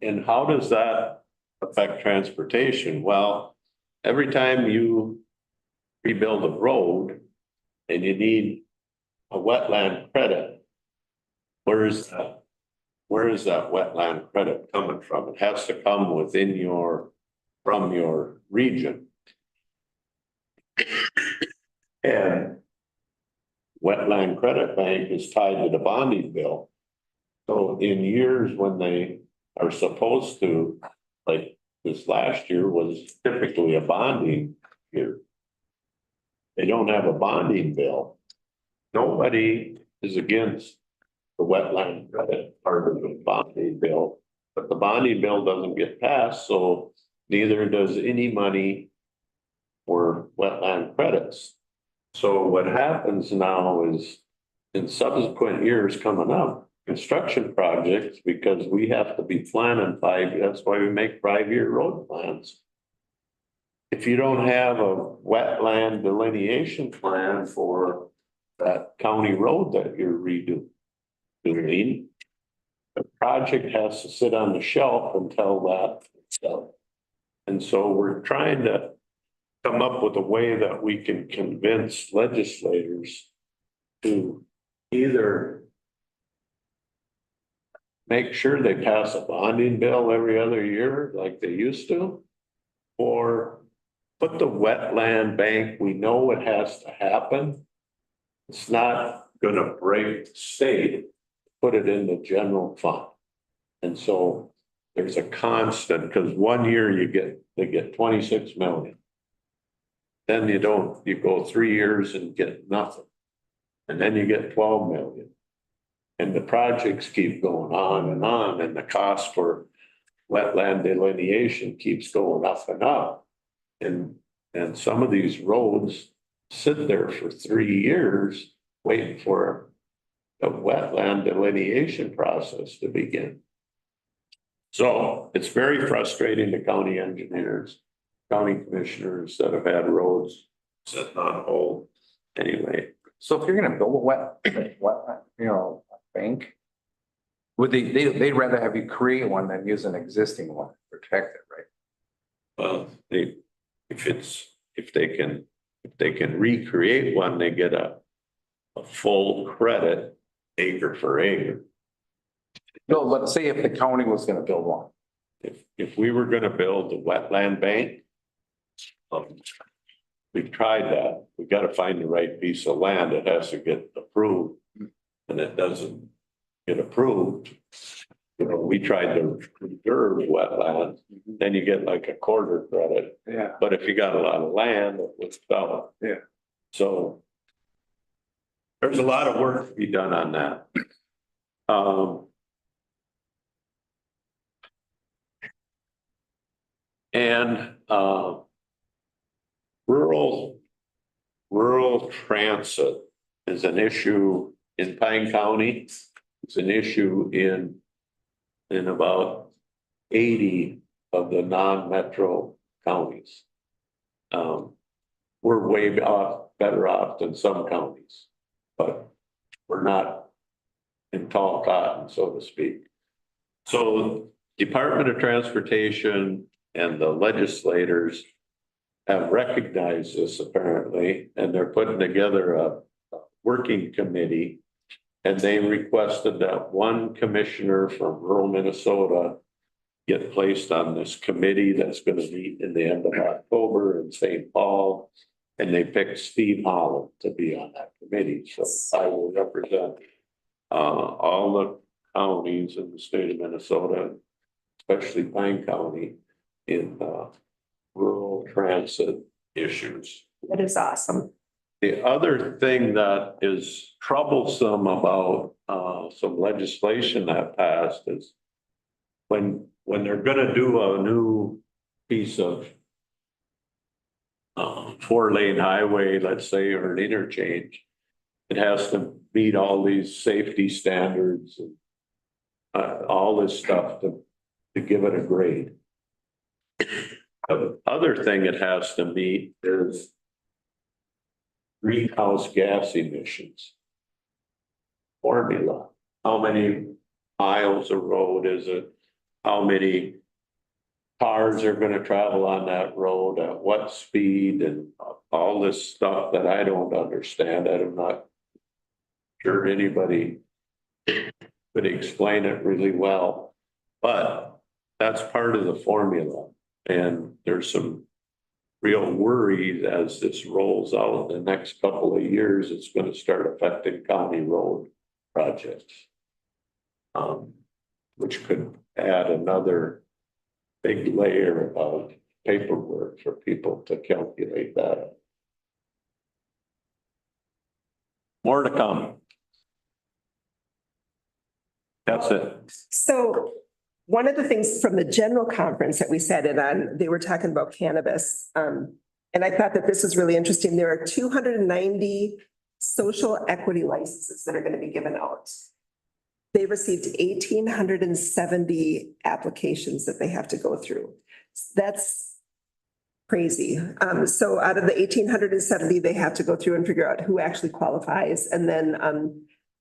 And how does that affect transportation? Well, every time you rebuild a road and you need a wetland credit, where is that wetland credit coming from? It has to come from your region. And wetland credit bank is tied to the bonding bill. So in years when they are supposed to, like this last year was typically a bonding year. They don't have a bonding bill. Nobody is against the wetland credit part of the bonding bill, but the bonding bill doesn't get passed, so neither does any money for wetland credits. So what happens now is in subsequent years coming up, construction projects, because we have to be planning that's why we make 5-year road plans. If you don't have a wetland delineation plan for that county road that you're redoing, the project has to sit on the shelf until that. And so we're trying to come up with a way that we can convince legislators to either make sure they pass a bonding bill every other year like they used to, or put the wetland bank, we know it has to happen. It's not gonna break the state, put it in the general fund. And so there's a constant, because 1 year they get 26 million. Then you go 3 years and get nothing. And then you get 12 million. And the projects keep going on, and the cost for wetland delineation keeps going up and up. And some of these roads sit there for 3 years waiting for the wetland delineation process to begin. So it's very frustrating to county engineers, county commissioners that have had roads sitting on hold. Anyway. So if you're gonna build a bank, would they'd rather have you create one than use an existing one to protect it, right? Well, if they can recreate one, they get a full credit acre for acre. No, let's say if the county was gonna build one. If we were gonna build the wetland bank, we've tried that. We gotta find the right piece of land. It has to get approved. And it doesn't get approved. We tried to preserve wetlands, then you get like a quarter credit. Yeah. But if you got a lot of land, it would develop. Yeah. So there's a lot of work to be done on that. And rural transit is an issue in Pine County. It's an issue in about 80 of the non-metro counties. We're way better off than some counties, but we're not in tall cotton, so to speak. So Department of Transportation and the legislators have recognized this apparently, and they're putting together a working committee. And they requested that one commissioner from rural Minnesota get placed on this committee that's going to meet in the end of October in St. Paul. And they picked Steve Holland to be on that committee. So I will represent all the counties in the state of Minnesota, especially Pine County, in rural transit issues. That is awesome. The other thing that is troublesome about some legislation that passed is when they're gonna do a new piece of 4-lane highway, let's say, or an interchange. It has to meet all these safety standards and all this stuff to give it a grade. The other thing it has to meet is greenhouse gas emissions formula. How many miles of road is it? How many cars are gonna travel on that road, at what speed, and all this stuff that I don't understand. I'm not sure anybody could explain it really well, but that's part of the formula. And there's some real worries as this rolls out in the next couple of years. It's gonna start affecting county road projects. Which could add another big layer of paperwork for people to calculate that. More to come. That's it. So one of the things from the general conference that we sat in on, they were talking about cannabis. And I thought that this was really interesting. There are 290 social equity licenses that are going to be given out. They received 1,870 applications that they have to go through. That's crazy. So out of the 1,870, they have to go through and figure out who actually qualifies. And then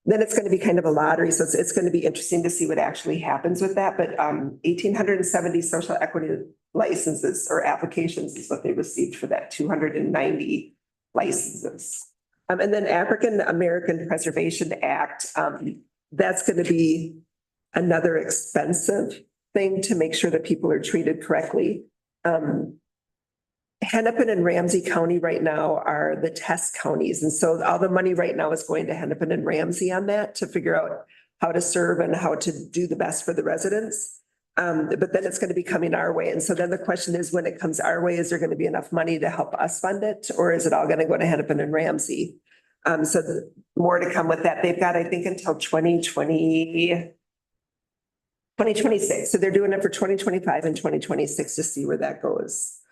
it's going to be kind of a lottery. So it's going to be interesting to see what actually happens with that. But 1,870 social equity licenses or applications is what they received for that 290 licenses. And then African American Preservation Act, that's going to be another expensive thing to make sure that people are treated correctly. Hennepin and Ramsey County right now are the test counties. And so all the money right now is going to Hennepin and Ramsey on that to figure out how to serve and how to do the best for the residents. But then it's going to be coming our way. And so then the question is, when it comes our way, is there going to be enough money to help us fund it? Or is it all going to go to Hennepin and Ramsey? So more to come with that. They've got, I think, until 2026. So they're doing it for 2025 and 2026 to see where that goes.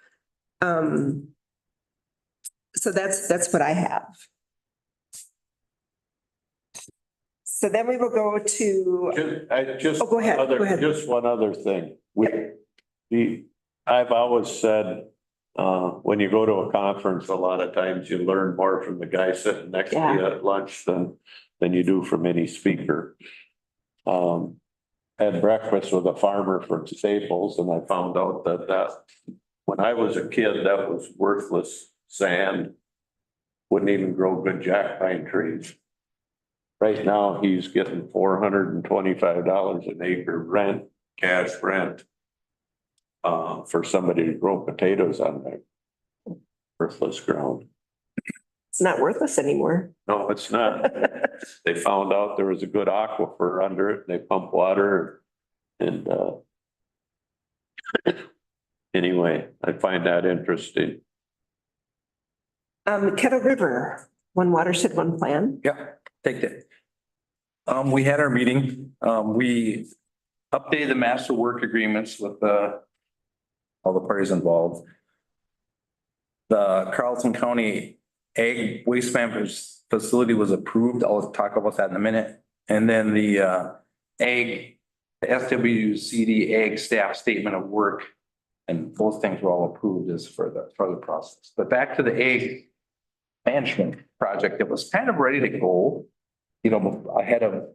So that's what I have. So then we will go to, Just oh, go ahead, go ahead. Just one other thing. I've always said, when you go to a conference, a lot of times you learn more from the guy sitting next to you at lunch than you do from any speaker. Had breakfast with a farmer from Staples, and I found out that when I was a kid, that was worthless sand. Wouldn't even grow good jack pine trees. Right now, he's getting $425 an acre rent, cash rent. For somebody to grow potatoes on that worthless ground. It's not worthless anymore. No, it's not. They found out there was a good aquifer under it. They pump water and anyway, I find that interesting. Kettle River, one watershed, one plan. Yeah, take that. We had our meeting. We updated the master work agreements with all the parties involved. The Carlton County Ag Waste Management Facility was approved. I'll talk about that in a minute. And then the SWCD Ag Staff Statement of Work, and those things were all approved as for the process. But back to the Ag Management Project, it was kind of ready to go, ahead of.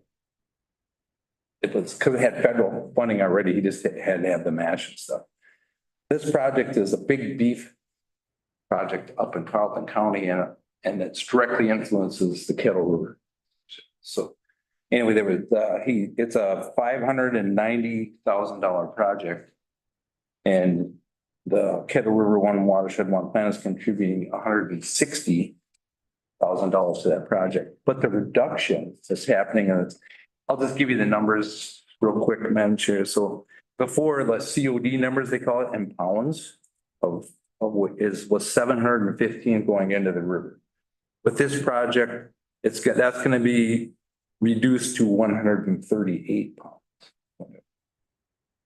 It was because it had federal funding already. He just had to have the match and stuff. This project is a big beef project up in Carlton County, and it directly influences the Kettle River. So anyway, it's a $590,000 project. And the Kettle River One Watershed One Plan is contributing $160,000 to that project. But the reduction that's happening, I'll just give you the numbers real quick, Madam Chair. So before the COD numbers, they call it in pounds was 715 going into the river. With this project, that's going to be reduced to 138 pounds.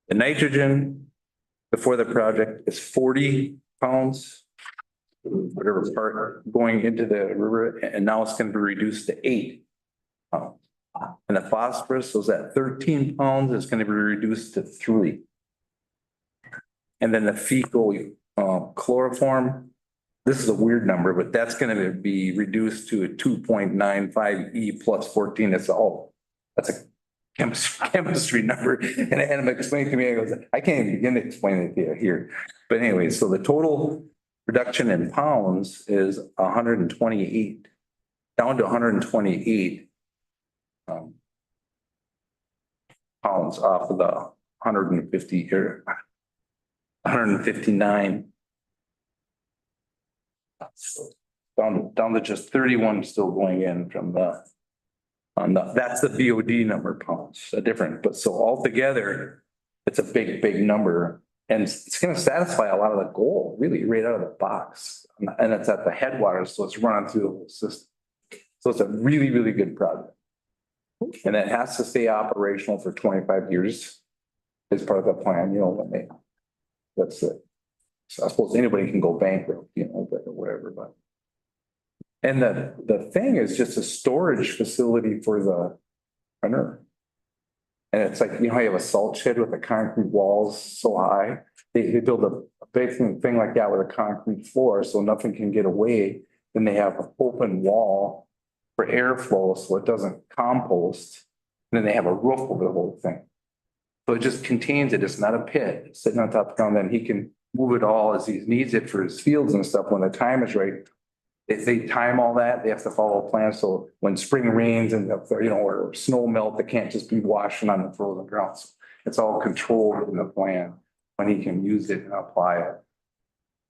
The nitrogen before the project is 40 pounds. whatever part going into the river, and now it's gonna be reduced to 8 pounds. And the phosphorus was at 13 pounds, it's gonna be reduced to 3. And then the fecal chloroform, this is a weird number, but that's gonna be reduced to a 2.95 E plus 14. That's a chemistry number. And Adam explained to me, I goes, I can't even begin to explain it to you here. But anyway, so the total reduction in pounds is 128, down to 128 pounds off of the 150 or 159. Down to just 31 still going in from that's the BOD number pounds, different, but so altogether, it's a big number. And it's gonna satisfy a lot of the goal, really, right out of the box. And it's at the headwaters, so it's running through the whole system. So it's a really good project. And it has to stay operational for 25 years as part of the plan, that's it. So I suppose anybody can go bankrupt, but whatever, but. And the thing is just a storage facility for the printer. And it's like, how you have a salt shed with the concrete walls so high, they build a big thing like that with a concrete floor, so nothing can get away. Then they have an open wall for airflow, so it doesn't compost. And then they have a roof over the whole thing. So it just contains it. It's not a pit. It's sitting on top of the ground. Then he can move it all as he needs it for his fields and stuff when the time is right. If they time all that, they have to follow a plan. So when spring rains and, or snow melt, they can't just be washing on the frozen grounds. It's all controlled in the plan when he can use it and apply it.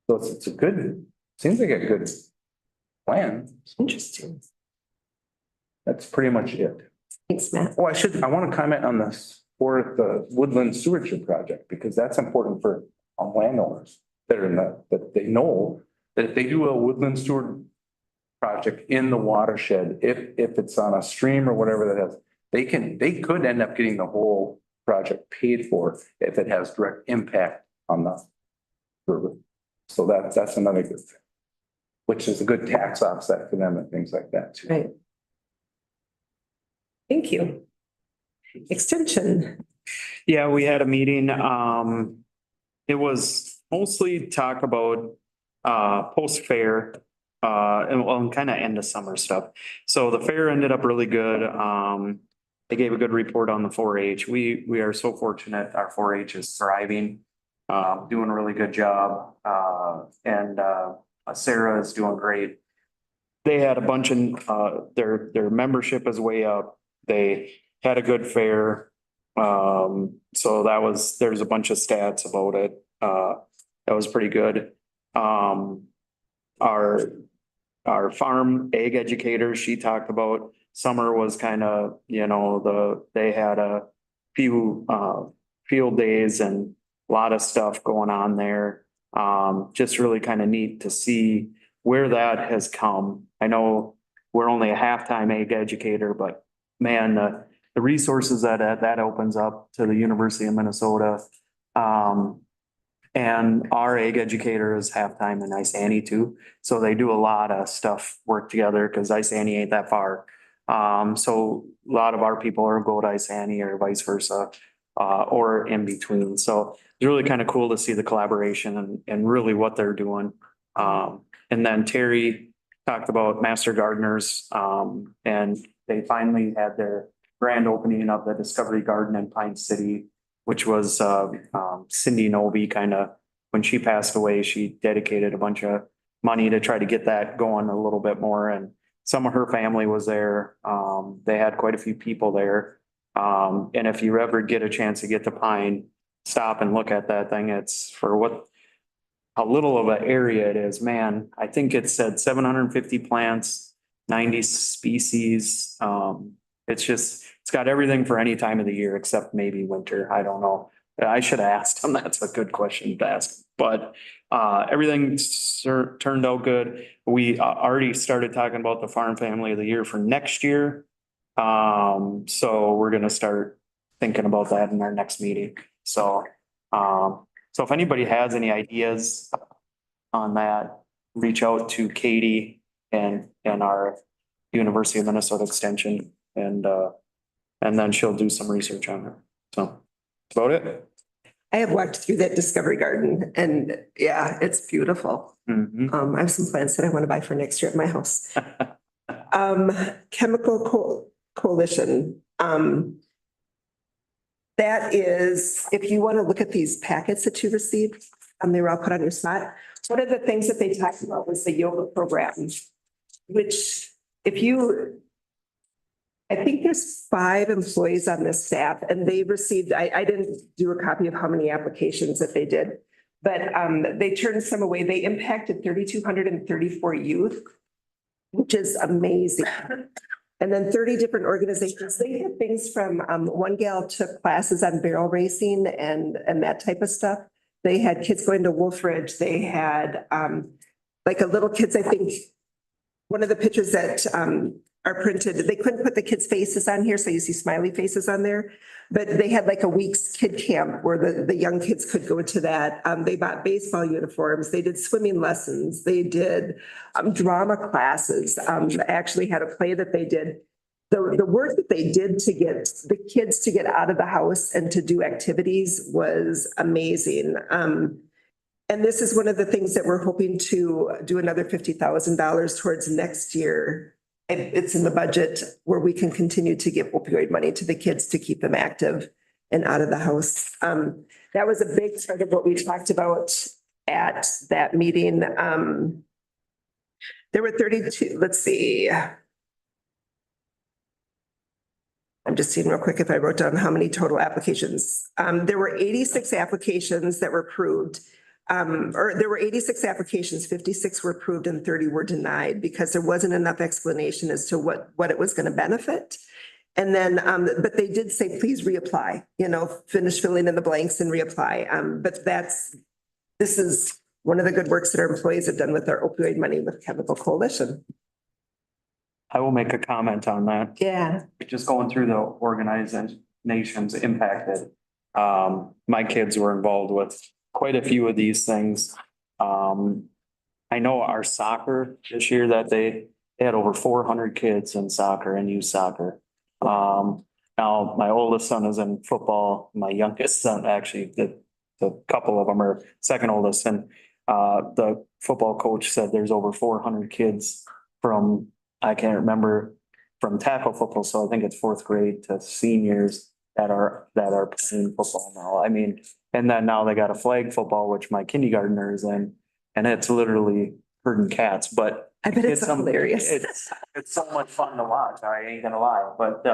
So it's a good, seems like a good plan. Interesting. That's pretty much it. Thanks, Matt. Oh, I want to comment on this for the woodland stewardship project, because that's important for landowners that are that they know that if they do a woodland steward project in the watershed, if it's on a stream or whatever that has, they could end up getting the whole project paid for if it has direct impact on the river. So that's another good thing, which is a good tax offset for them and things like that too. Right. Thank you. Extension. Yeah, we had a meeting. It was mostly talk about post fair and kind of end of summer stuff. So the fair ended up really good. They gave a good report on the 4-H. We are so fortunate. Our 4-H is thriving, doing a really good job. And Sarah is doing great. They had a bunch of their membership is way up. They had a good fair. So there's a bunch of stats about it. That was pretty good. Our farm egg educator, she talked about summer was kind of, they had a few field days and a lot of stuff going on there. Just really kind of neat to see where that has come. I know we're only a half-time egg educator, but man, the resources that opens up to the University of Minnesota. And our egg educator is half-time in Isani too. So they do a lot of stuff, work together, because Isani ain't that far. So a lot of our people are go to Isani or vice versa, or in between. So it's really kind of cool to see the collaboration and really what they're doing. And then Terry talked about Master Gardeners, and they finally had their grand opening of the Discovery Garden in Pine City, which was Cindy Novi kind of, when she passed away, she dedicated a bunch of money to try to get that going a little bit more. And some of her family was there. They had quite a few people there. And if you ever get a chance to get to Pine, stop and look at that thing. It's for how little of an area it is, man. I think it said 750 plants, 90 species. It's got everything for any time of the year except maybe winter. I don't know. I should have asked him. That's a good question to ask, but everything turned out good. We already started talking about the farm family of the year for next year. So we're going to start thinking about that in our next meeting. So if anybody has any ideas on that, reach out to Katie and our University of Minnesota Extension and then she'll do some research on it. So that's about it. I have walked through that Discovery Garden and yeah, it's beautiful. Mhm. I have some plants that I want to buy for next year at my house. Chemical Coalition, that is, if you want to look at these packets that you received, they were all put on your spot. One of the things that they talked about was the yoga program, which if you, I think there's 5 employees on this staff and they received, I didn't do a copy of how many applications that they did, but they turned some away. They impacted 3,234 youth, which is amazing. And then 30 different organizations. They had things from, one gal took classes on barrel racing and that type of stuff. They had kids going to Wolf Ridge. They had like a little kids, I think, one of the pictures that are printed, they couldn't put the kids' faces on here, so you see smiley faces on there. But they had like a week's kid camp where the young kids could go to that. They bought baseball uniforms. They did swimming lessons. They did drama classes. Actually had a play that they did. The work that they did to get the kids to get out of the house and to do activities was amazing. And this is one of the things that we're hoping to do another $50,000 towards next year. It's in the budget where we can continue to give opioid money to the kids to keep them active and out of the house. That was a big part of what we talked about at that meeting. There were 32, let's see. I'm just seeing real quick if I wrote down how many total applications. There were 86 applications that were approved. Or there were 86 applications, 56 were approved and 30 were denied because there wasn't enough explanation as to what it was going to benefit. And then, but they did say, please reapply, finish filling in the blanks and reapply. But this is one of the good works that our employees have done with our opioid money with Chemical Coalition. I will make a comment on that. Yeah. Just going through the organizations impacted. My kids were involved with quite a few of these things. I know our soccer this year that they had over 400 kids in soccer and youth soccer. Now my oldest son is in football. My youngest son, actually, the couple of them are second oldest. And the football coach said there's over 400 kids from, I can't remember, from tackle football. So I think it's 4th grade to seniors that are playing football now. I mean, and then now they got a flag football, which my kindergartner is in, and it's literally herding cats, but I bet it's hilarious. It's so much fun to watch. I ain't gonna lie, but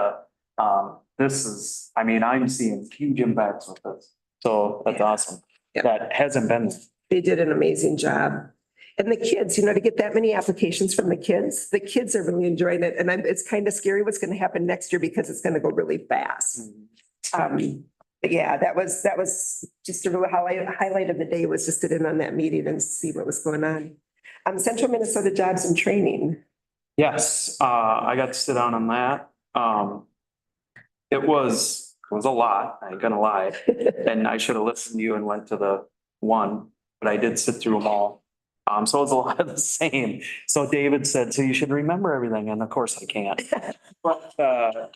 this is, I mean, I'm seeing huge impacts with this. So that's awesome. Yeah. That hasn't been. They did an amazing job. And the kids, to get that many applications from the kids are really enjoying it. And it's kind of scary what's going to happen next year because it's going to go really fast. But yeah, that was just a real highlight of the day was to sit in on that meeting and see what was going on. Central Minnesota Jobs and Training. Yes, I got to sit down on that. It was a lot, I ain't gonna lie. And I should have listened to you and went to the one, but I did sit through them all. So it's a lot of the same. So David said, so you should remember everything. And of course I can't. But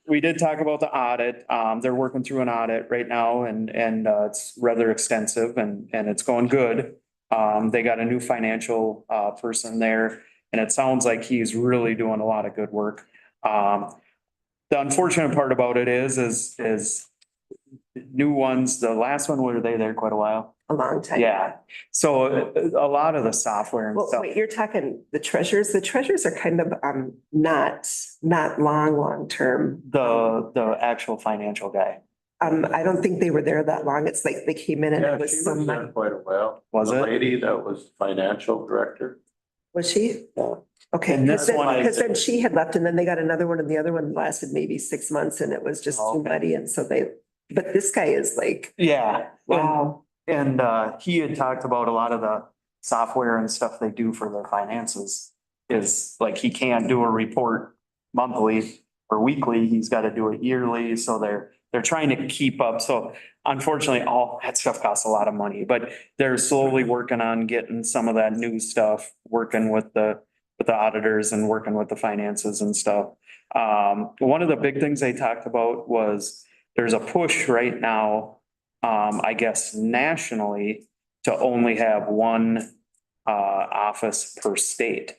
we did talk about the audit. They're working through an audit right now and it's rather extensive and it's going good. They got a new financial person there and it sounds like he's really doing a lot of good work. The unfortunate part about it is new ones. The last one, were they there quite a while? A long time. Yeah. So a lot of the software and Well, stuff. wait, you're talking the treasures. The treasures are kind of not long term. The actual financial guy. I don't think they were there that long. It's like they came in and Yeah, it was she some was there money. quite a while. Was The it? lady that was financial director. Was she? Okay, And this one because then she had left and then they got another one and the other one lasted maybe 6 months and it was just too Okay. muddy. And so but this guy is like, Yeah. wow. And he had talked about a lot of the software and stuff they do for their finances is like he can't do a report monthly or weekly. He's got to do it yearly. So they're trying to keep up. So unfortunately, all that stuff costs a lot of money, but they're slowly working on getting some of that new stuff, working with the auditors and working with the finances and stuff. One of the big things they talked about was there's a push right now, I guess nationally, to only have one office per state.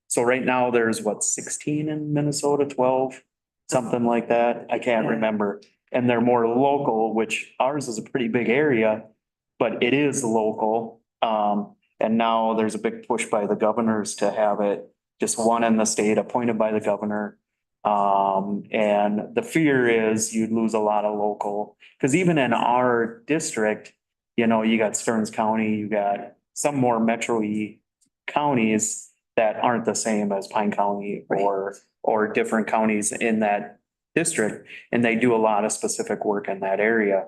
So right now there's what, 16 in Minnesota, 12, something like that. I can't remember. And they're more local, which ours is a pretty big area, but it is local. And now there's a big push by the governors to have it just one in the state appointed by the governor. And the fear is you'd lose a lot of local, because even in our district, you know, you got Stearns County, you got some more metro-y counties that aren't the same as Pine County or different counties in that district. And they do a lot of specific work in that area.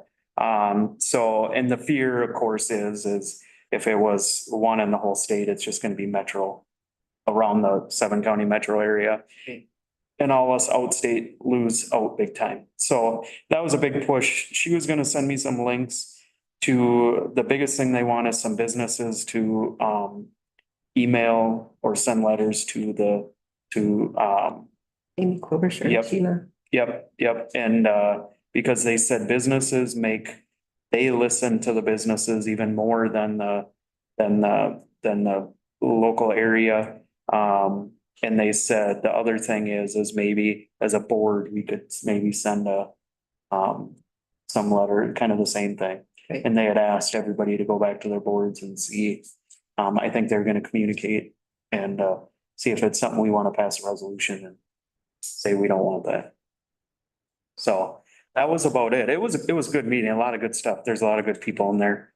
So, and the fear, of course, is if it was one in the whole state, it's just gonna be metro around the 7-county metro area. And all us outstate lose out big time. So that was a big push. She was gonna send me some links to, the biggest thing they want is some businesses to email or send letters to Amy Klobuchar, Yep. Tina. Yep. And because they said businesses they listen to the businesses even more than the local area. And they said the other thing is maybe as a board, we could maybe send some letter, kind of the same thing. Right. And they had asked everybody to go back to their boards and see. I think they're gonna communicate and see if it's something we want to pass a resolution and say we don't want that. So that was about it. It was a good meeting, a lot of good stuff. There's a lot of good people in there.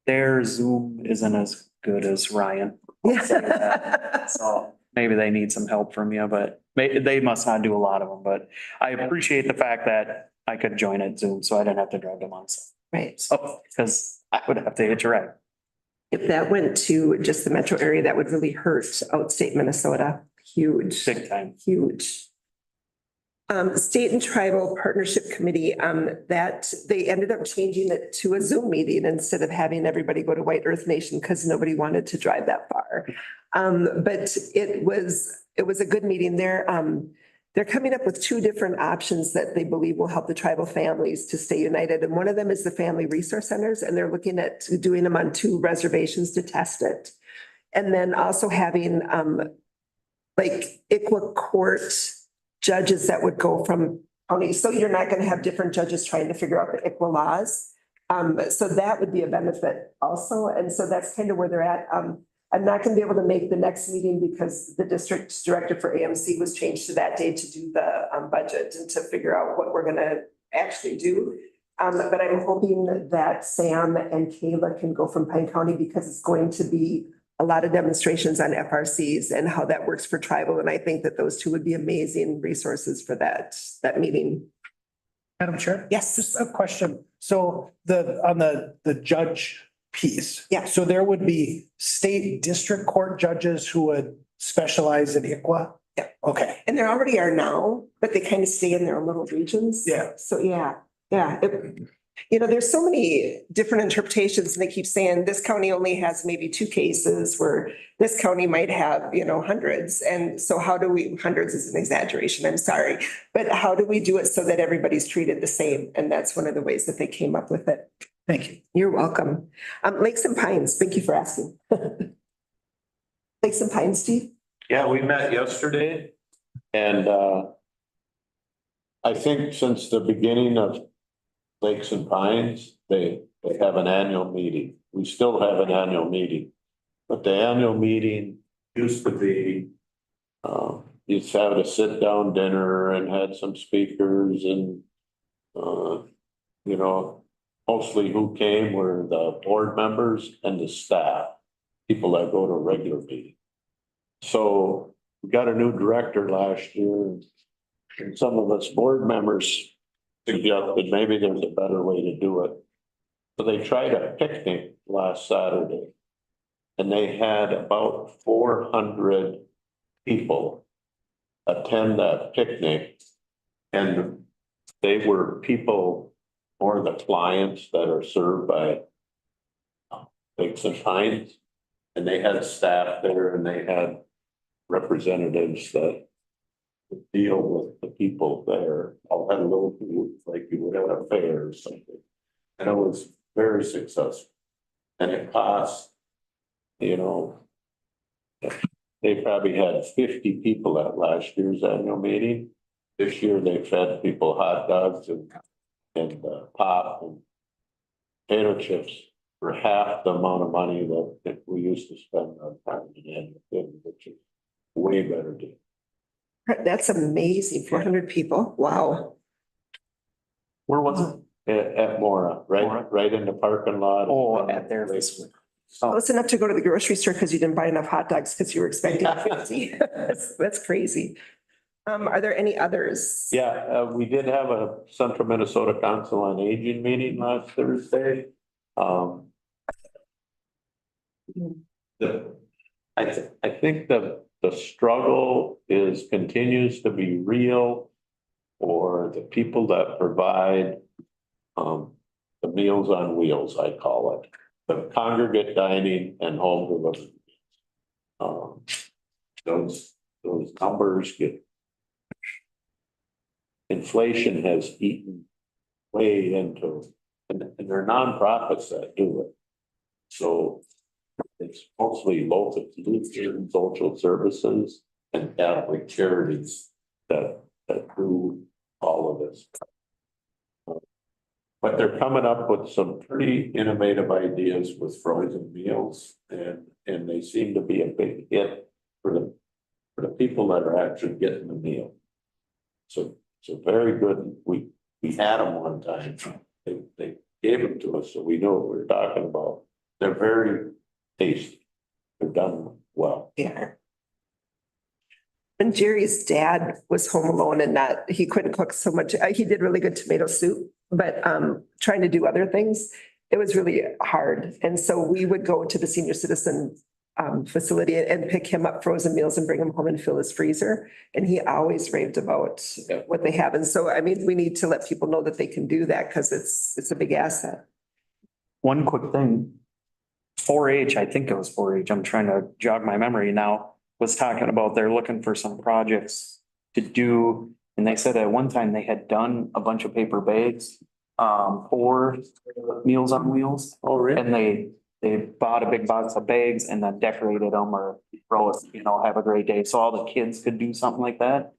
Their Zoom isn't as good as Ryan. So maybe they need some help from you, but they must not do a lot of them, but I appreciate the fact that I could join at Zoom, so I didn't have to drag them on. Right. So, because I would have to hitch a ride. If that went to just the metro area, that would really hurt outstate Minnesota. Huge, Big time. huge. State and Tribal Partnership Committee, that they ended up changing it to a Zoom meeting instead of having everybody go to White Earth Nation because nobody wanted to drive that far. But it was a good meeting. They're coming up with 2 different options that they believe will help the tribal families to stay united. And one of them is the Family Resource Centers, and they're looking at doing them on 2 reservations to test it. And then also having like ICWA court judges that would go from counties. So you're not going to have different judges trying to figure out the ICWA laws. So that would be a benefit also. And so that's kind of where they're at. I'm not going to be able to make the next meeting because the district director for AMC was changed to that day to do the budget and to figure out what we're going to actually do. But I'm hoping that Sam and Kayla can go from Pine County because it's going to be a lot of demonstrations on FRCs and how that works for tribal. And I think that those 2 would be amazing resources for that meeting. Madam Chair? Yes. Just a question. So on the judge piece. Yeah. So there would be state district court judges who would specialize in ICWA? Yeah. Okay. And there already are now, but they kind of stay in their own little regions. Yeah. So, yeah. There's so many different interpretations and they keep saying this county only has maybe 2 cases where this county might have, hundreds. And so hundreds is an exaggeration, I'm sorry, but how do we do it so that everybody's treated the same? And that's one of the ways that they came up with it. Thank you. You're welcome. Lakes and Pines, thank you for asking. Lakes and Pines, Steve? Yeah, we met yesterday and I think since the beginning of Lakes and Pines, they have an annual meeting. We still have an annual meeting. But the annual meeting used to be, you just have a sit down dinner and had some speakers and, mostly who came were the board members and the staff, people that go to a regular meeting. So we got a new director last year and some of us board members suggested maybe there's a better way to do it. So they tried a picnic last Saturday and they had about 400 people attend that picnic. And they were people or the clients that are served by Biggs and Hines. And they had staff there and they had representatives that would deal with the people there. All had a little booth like you would at a fair or something. And it was very successful. And it cost, you know, they probably had 50 people at last year's annual meeting. This year they fed people hot dogs and pop and potato chips for half the amount of money that we used to spend on time and annual meeting, which is way better deal. That's amazing, 400 people, wow. Where was it? At Mora, right in the parking lot. Oh, at their. Close enough to go to the grocery store because you didn't buy enough hot dogs because you were expecting 50. That's crazy. Are there any others? Yeah, we did have a Central Minnesota Council on Aging meeting last Thursday. I think the struggle continues to be real for the people that provide the Meals on Wheels, I call it, the congregate dining and home delivery. Those numbers get. Inflation has eaten way into, and they're nonprofits that do it. So it's mostly local social services and Catholic charities that do all of this. But they're coming up with some pretty innovative ideas with frozen meals, and they seem to be a big hit for the people that are actually getting the meal. So very good. We had them one time. They gave them to us, so we know what we're talking about. They're very tasty. They're done well. Yeah. And Jerry's dad was home alone and he couldn't cook so much. He did really good tomato soup, but trying to do other things, it was really hard. And so we would go to the senior citizen facility and pick him up frozen meals and bring him home and fill his freezer. And he always raved about what they have. And so, I mean, we need to let people know that they can do that because it's a big asset. One quick thing. 4-H, I think it was 4-H. I'm trying to jog my memory now, was talking about they're looking for some projects to do. And they said at one time they had done a bunch of paper bags for Meals on Wheels. Oh, really? And they bought a big box of bags and then decorated them or wrote, have a great day. So all the kids could do something like that.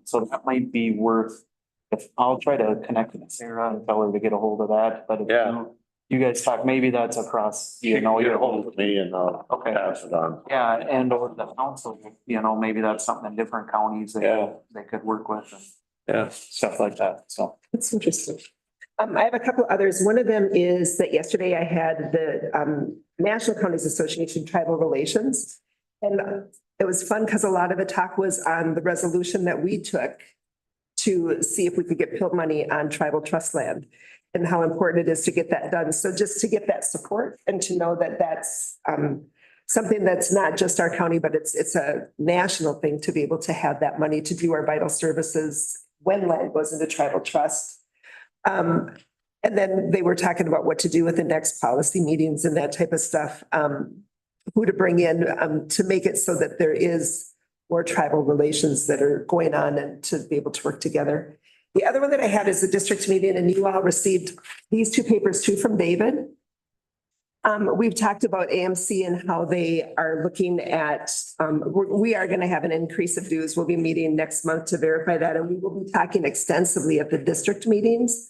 So that might be worth, if I'll try to connect with Sarah and tell her to get a hold of that, but if you guys talk, maybe that's across, Get a hold of me and I'll pass it on. yeah, and or the council, maybe that's something in different counties they could work with and stuff like that. So. That's interesting. I have a couple others. One of them is that yesterday I had the National Counties Association Tribal Relations. And it was fun because a lot of the talk was on the resolution that we took to see if we could get PILT money on tribal trust land and how important it is to get that done. So just to get that support and to know that that's something that's not just our county, but it's a national thing to be able to have that money to do our vital services when land goes into tribal trust. And then they were talking about what to do with the next policy meetings and that type of stuff, who to bring in to make it so that there is more tribal relations that are going on and to be able to work together. The other one that I had is the district meeting, and you all received these two papers too from David. We've talked about AMC and how they are looking at, we are going to have an increase of dues. We'll be meeting next month to verify that, and we will be talking extensively at the district meetings,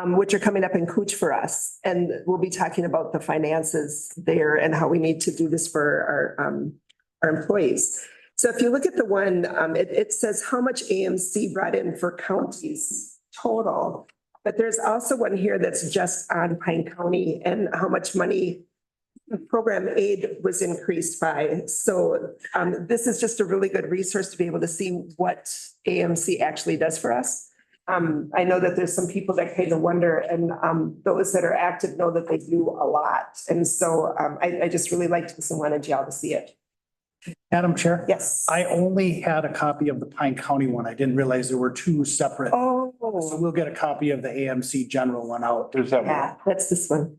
which are coming up in Cooch for us. And we'll be talking about the finances there and how we need to do this for our employees. So if you look at the one, it says how much AMC brought in for counties total. But there's also one here that's just on Pine County and how much money program aid was increased by. So this is just a really good resource to be able to see what AMC actually does for us. I know that there's some people that kind of wonder, and those that are active know that they do a lot. And so I just really liked this and wanted y'all to see it. Madam Chair? Yes. I only had a copy of the Pine County one. I didn't realize there were two separate. Oh, So we'll get a copy of the AMC general one out. There's that one. Yeah, that's this one.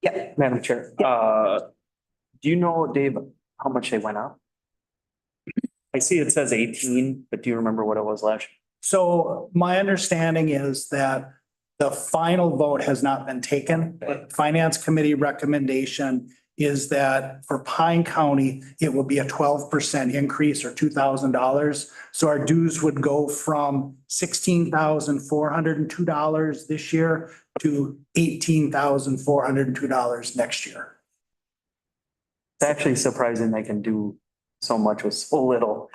Yep. Madam Chair, do you know, Dave, how much they went up? I see it says 18, but do you remember what it was last? So my understanding is that the final vote has not been taken, but Finance Committee recommendation is that for Pine County, it will be a 12% increase or $2,000. So our dues would go from $16,402 this year to $18,402 next year. It's actually surprising they can do so much with so little.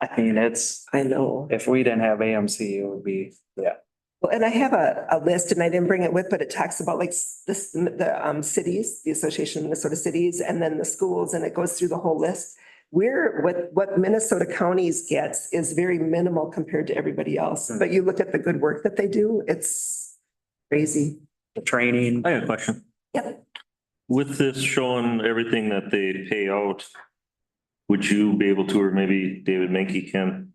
I mean, I know. if we didn't have AMC, it would be, yeah. Well, and I have a list and I didn't bring it with, but it talks about like this, the cities, the Association of Minnesota Cities, and then the schools, and it goes through the whole list. What Minnesota counties gets is very minimal compared to everybody else. But you look at the good work that they do, it's crazy. The training. I have a question. Yep. With this showing everything that they pay out, would you be able to, or maybe David Menke can,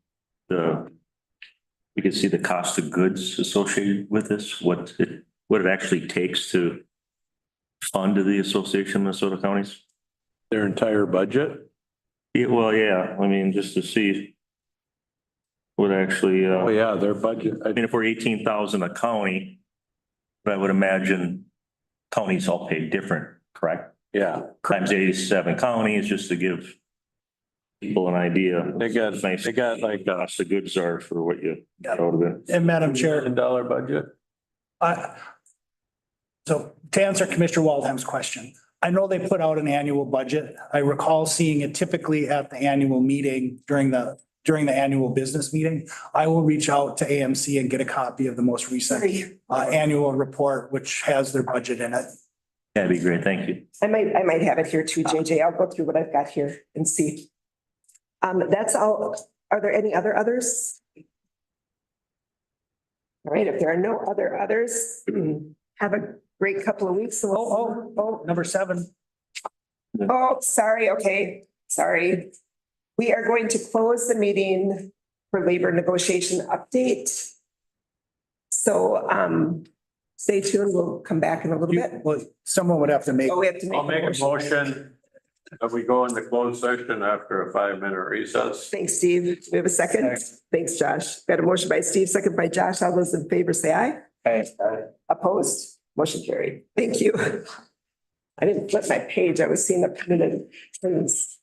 we could see the cost of goods associated with this, what it actually takes to fund the Association of Minnesota Counties? Their entire budget? Yeah, well, yeah, I mean, just to see what actually, Oh, yeah, their budget. I mean, if we're 18,000 a county, but I would imagine counties all pay different, correct? Yeah, Times 87 counties, just to give people an idea. they got like Cost of goods are for what you got out of it. And Madam Chair, $1 budget. so to answer Commissioner Waldheim's question, I know they put out an annual budget. I recall seeing it typically at the annual meeting during the annual business meeting. I will reach out to AMC and get a copy of the most recent annual report, which has their budget in it. That'd be great. Thank you. I might have it here too, JJ. I'll go through what I've got here and see. That's all. Are there any others? All right, if there are no others, have a great couple of weeks. Number 7. Oh, sorry, okay, sorry. We are going to close the meeting for labor negotiation update. So, stay tuned, we'll come back in a little bit. Well, someone would have to make. Oh, we have to I'll make a motion that we go into closed session after a 5-minute recess. Thanks, Steve. Do we have a second? Thanks, Josh. Got a motion by Steve, second by Josh. All those in favor say aye. Hey. Opposed? Motion carried. Thank you. I didn't flip my page. I was seeing the printed things.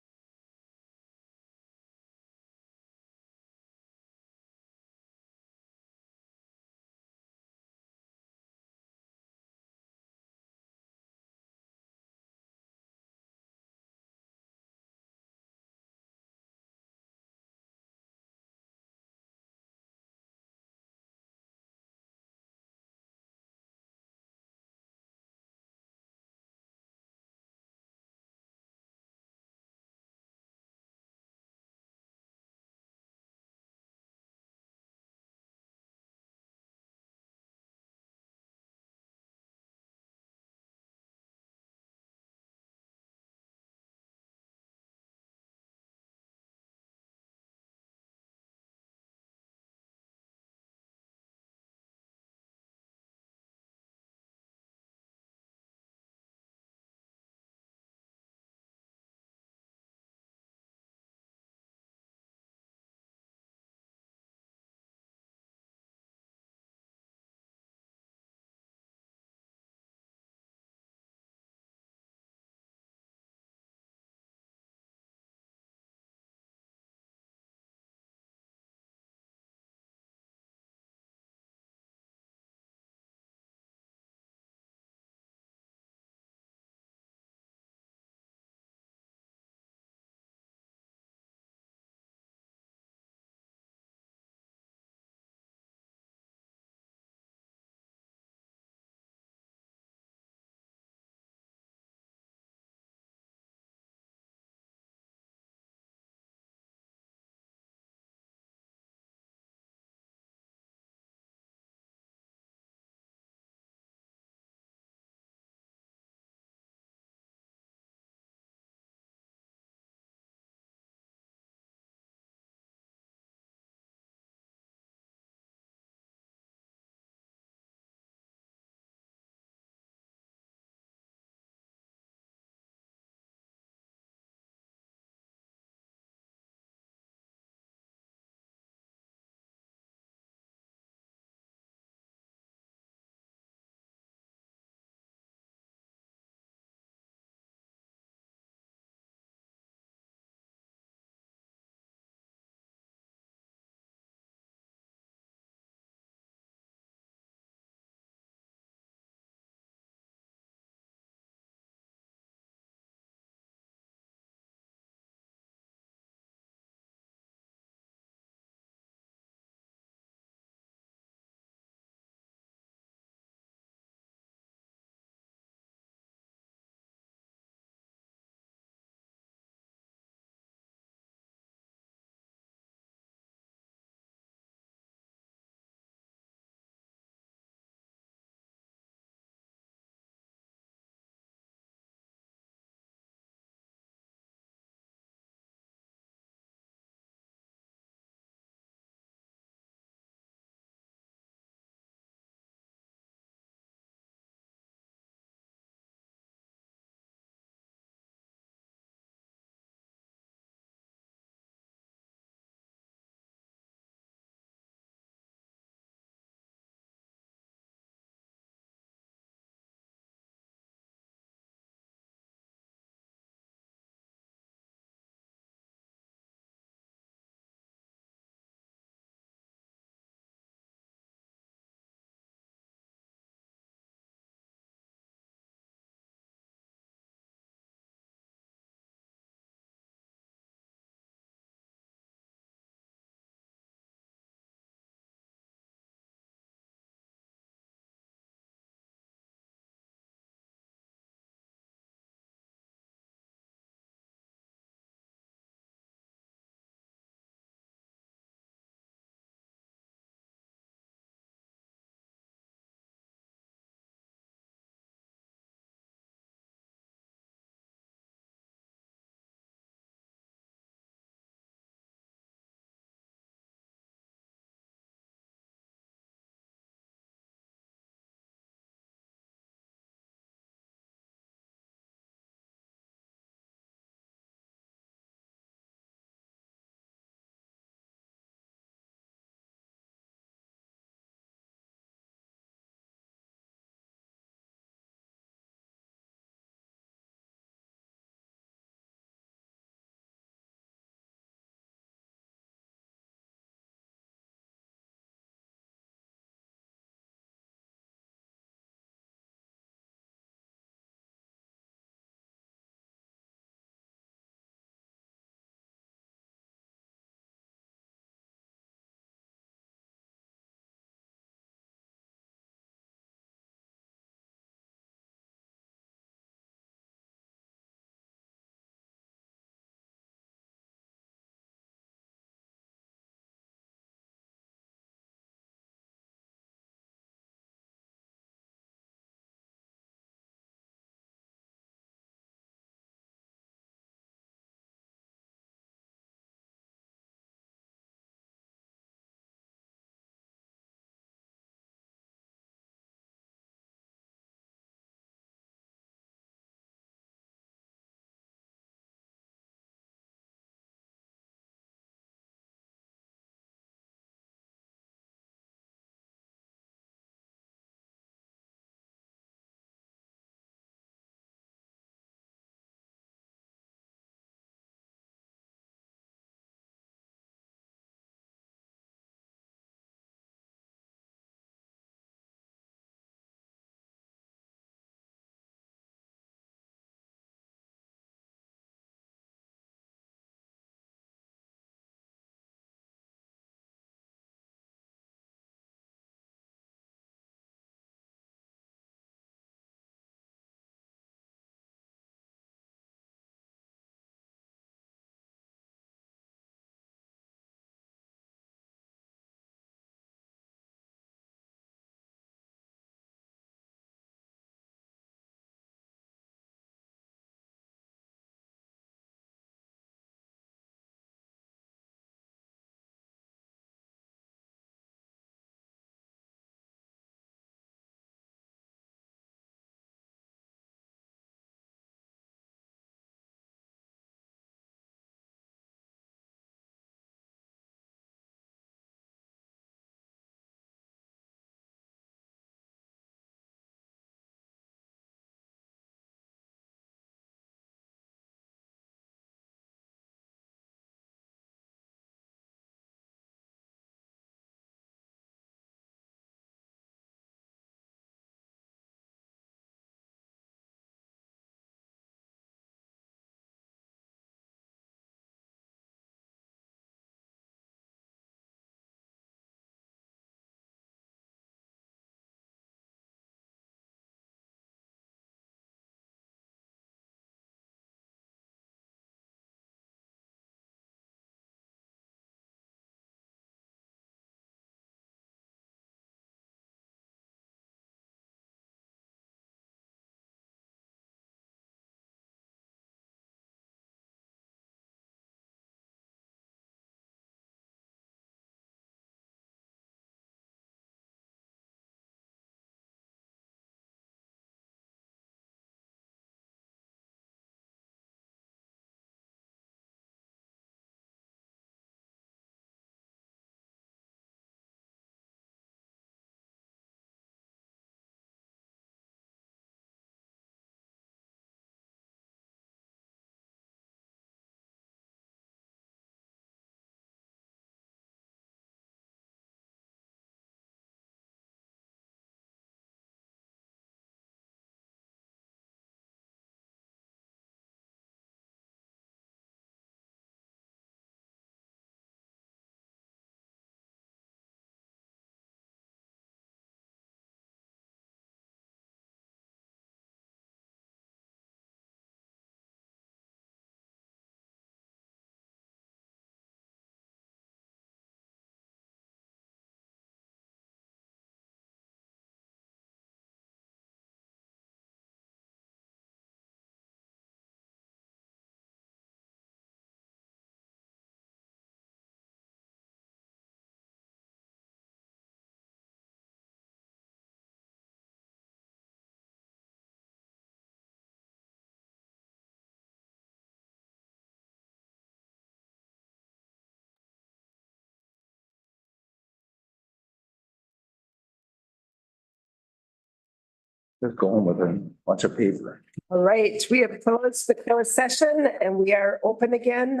Just going with a bunch of paper. All right, we have closed the closed session and we are open again.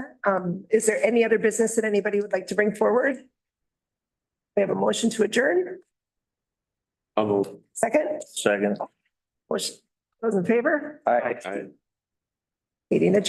Is there any other business that anybody would like to bring forward? We have a motion to adjourn. Second, Second. motion, those in favor? I. Meeting adjourned.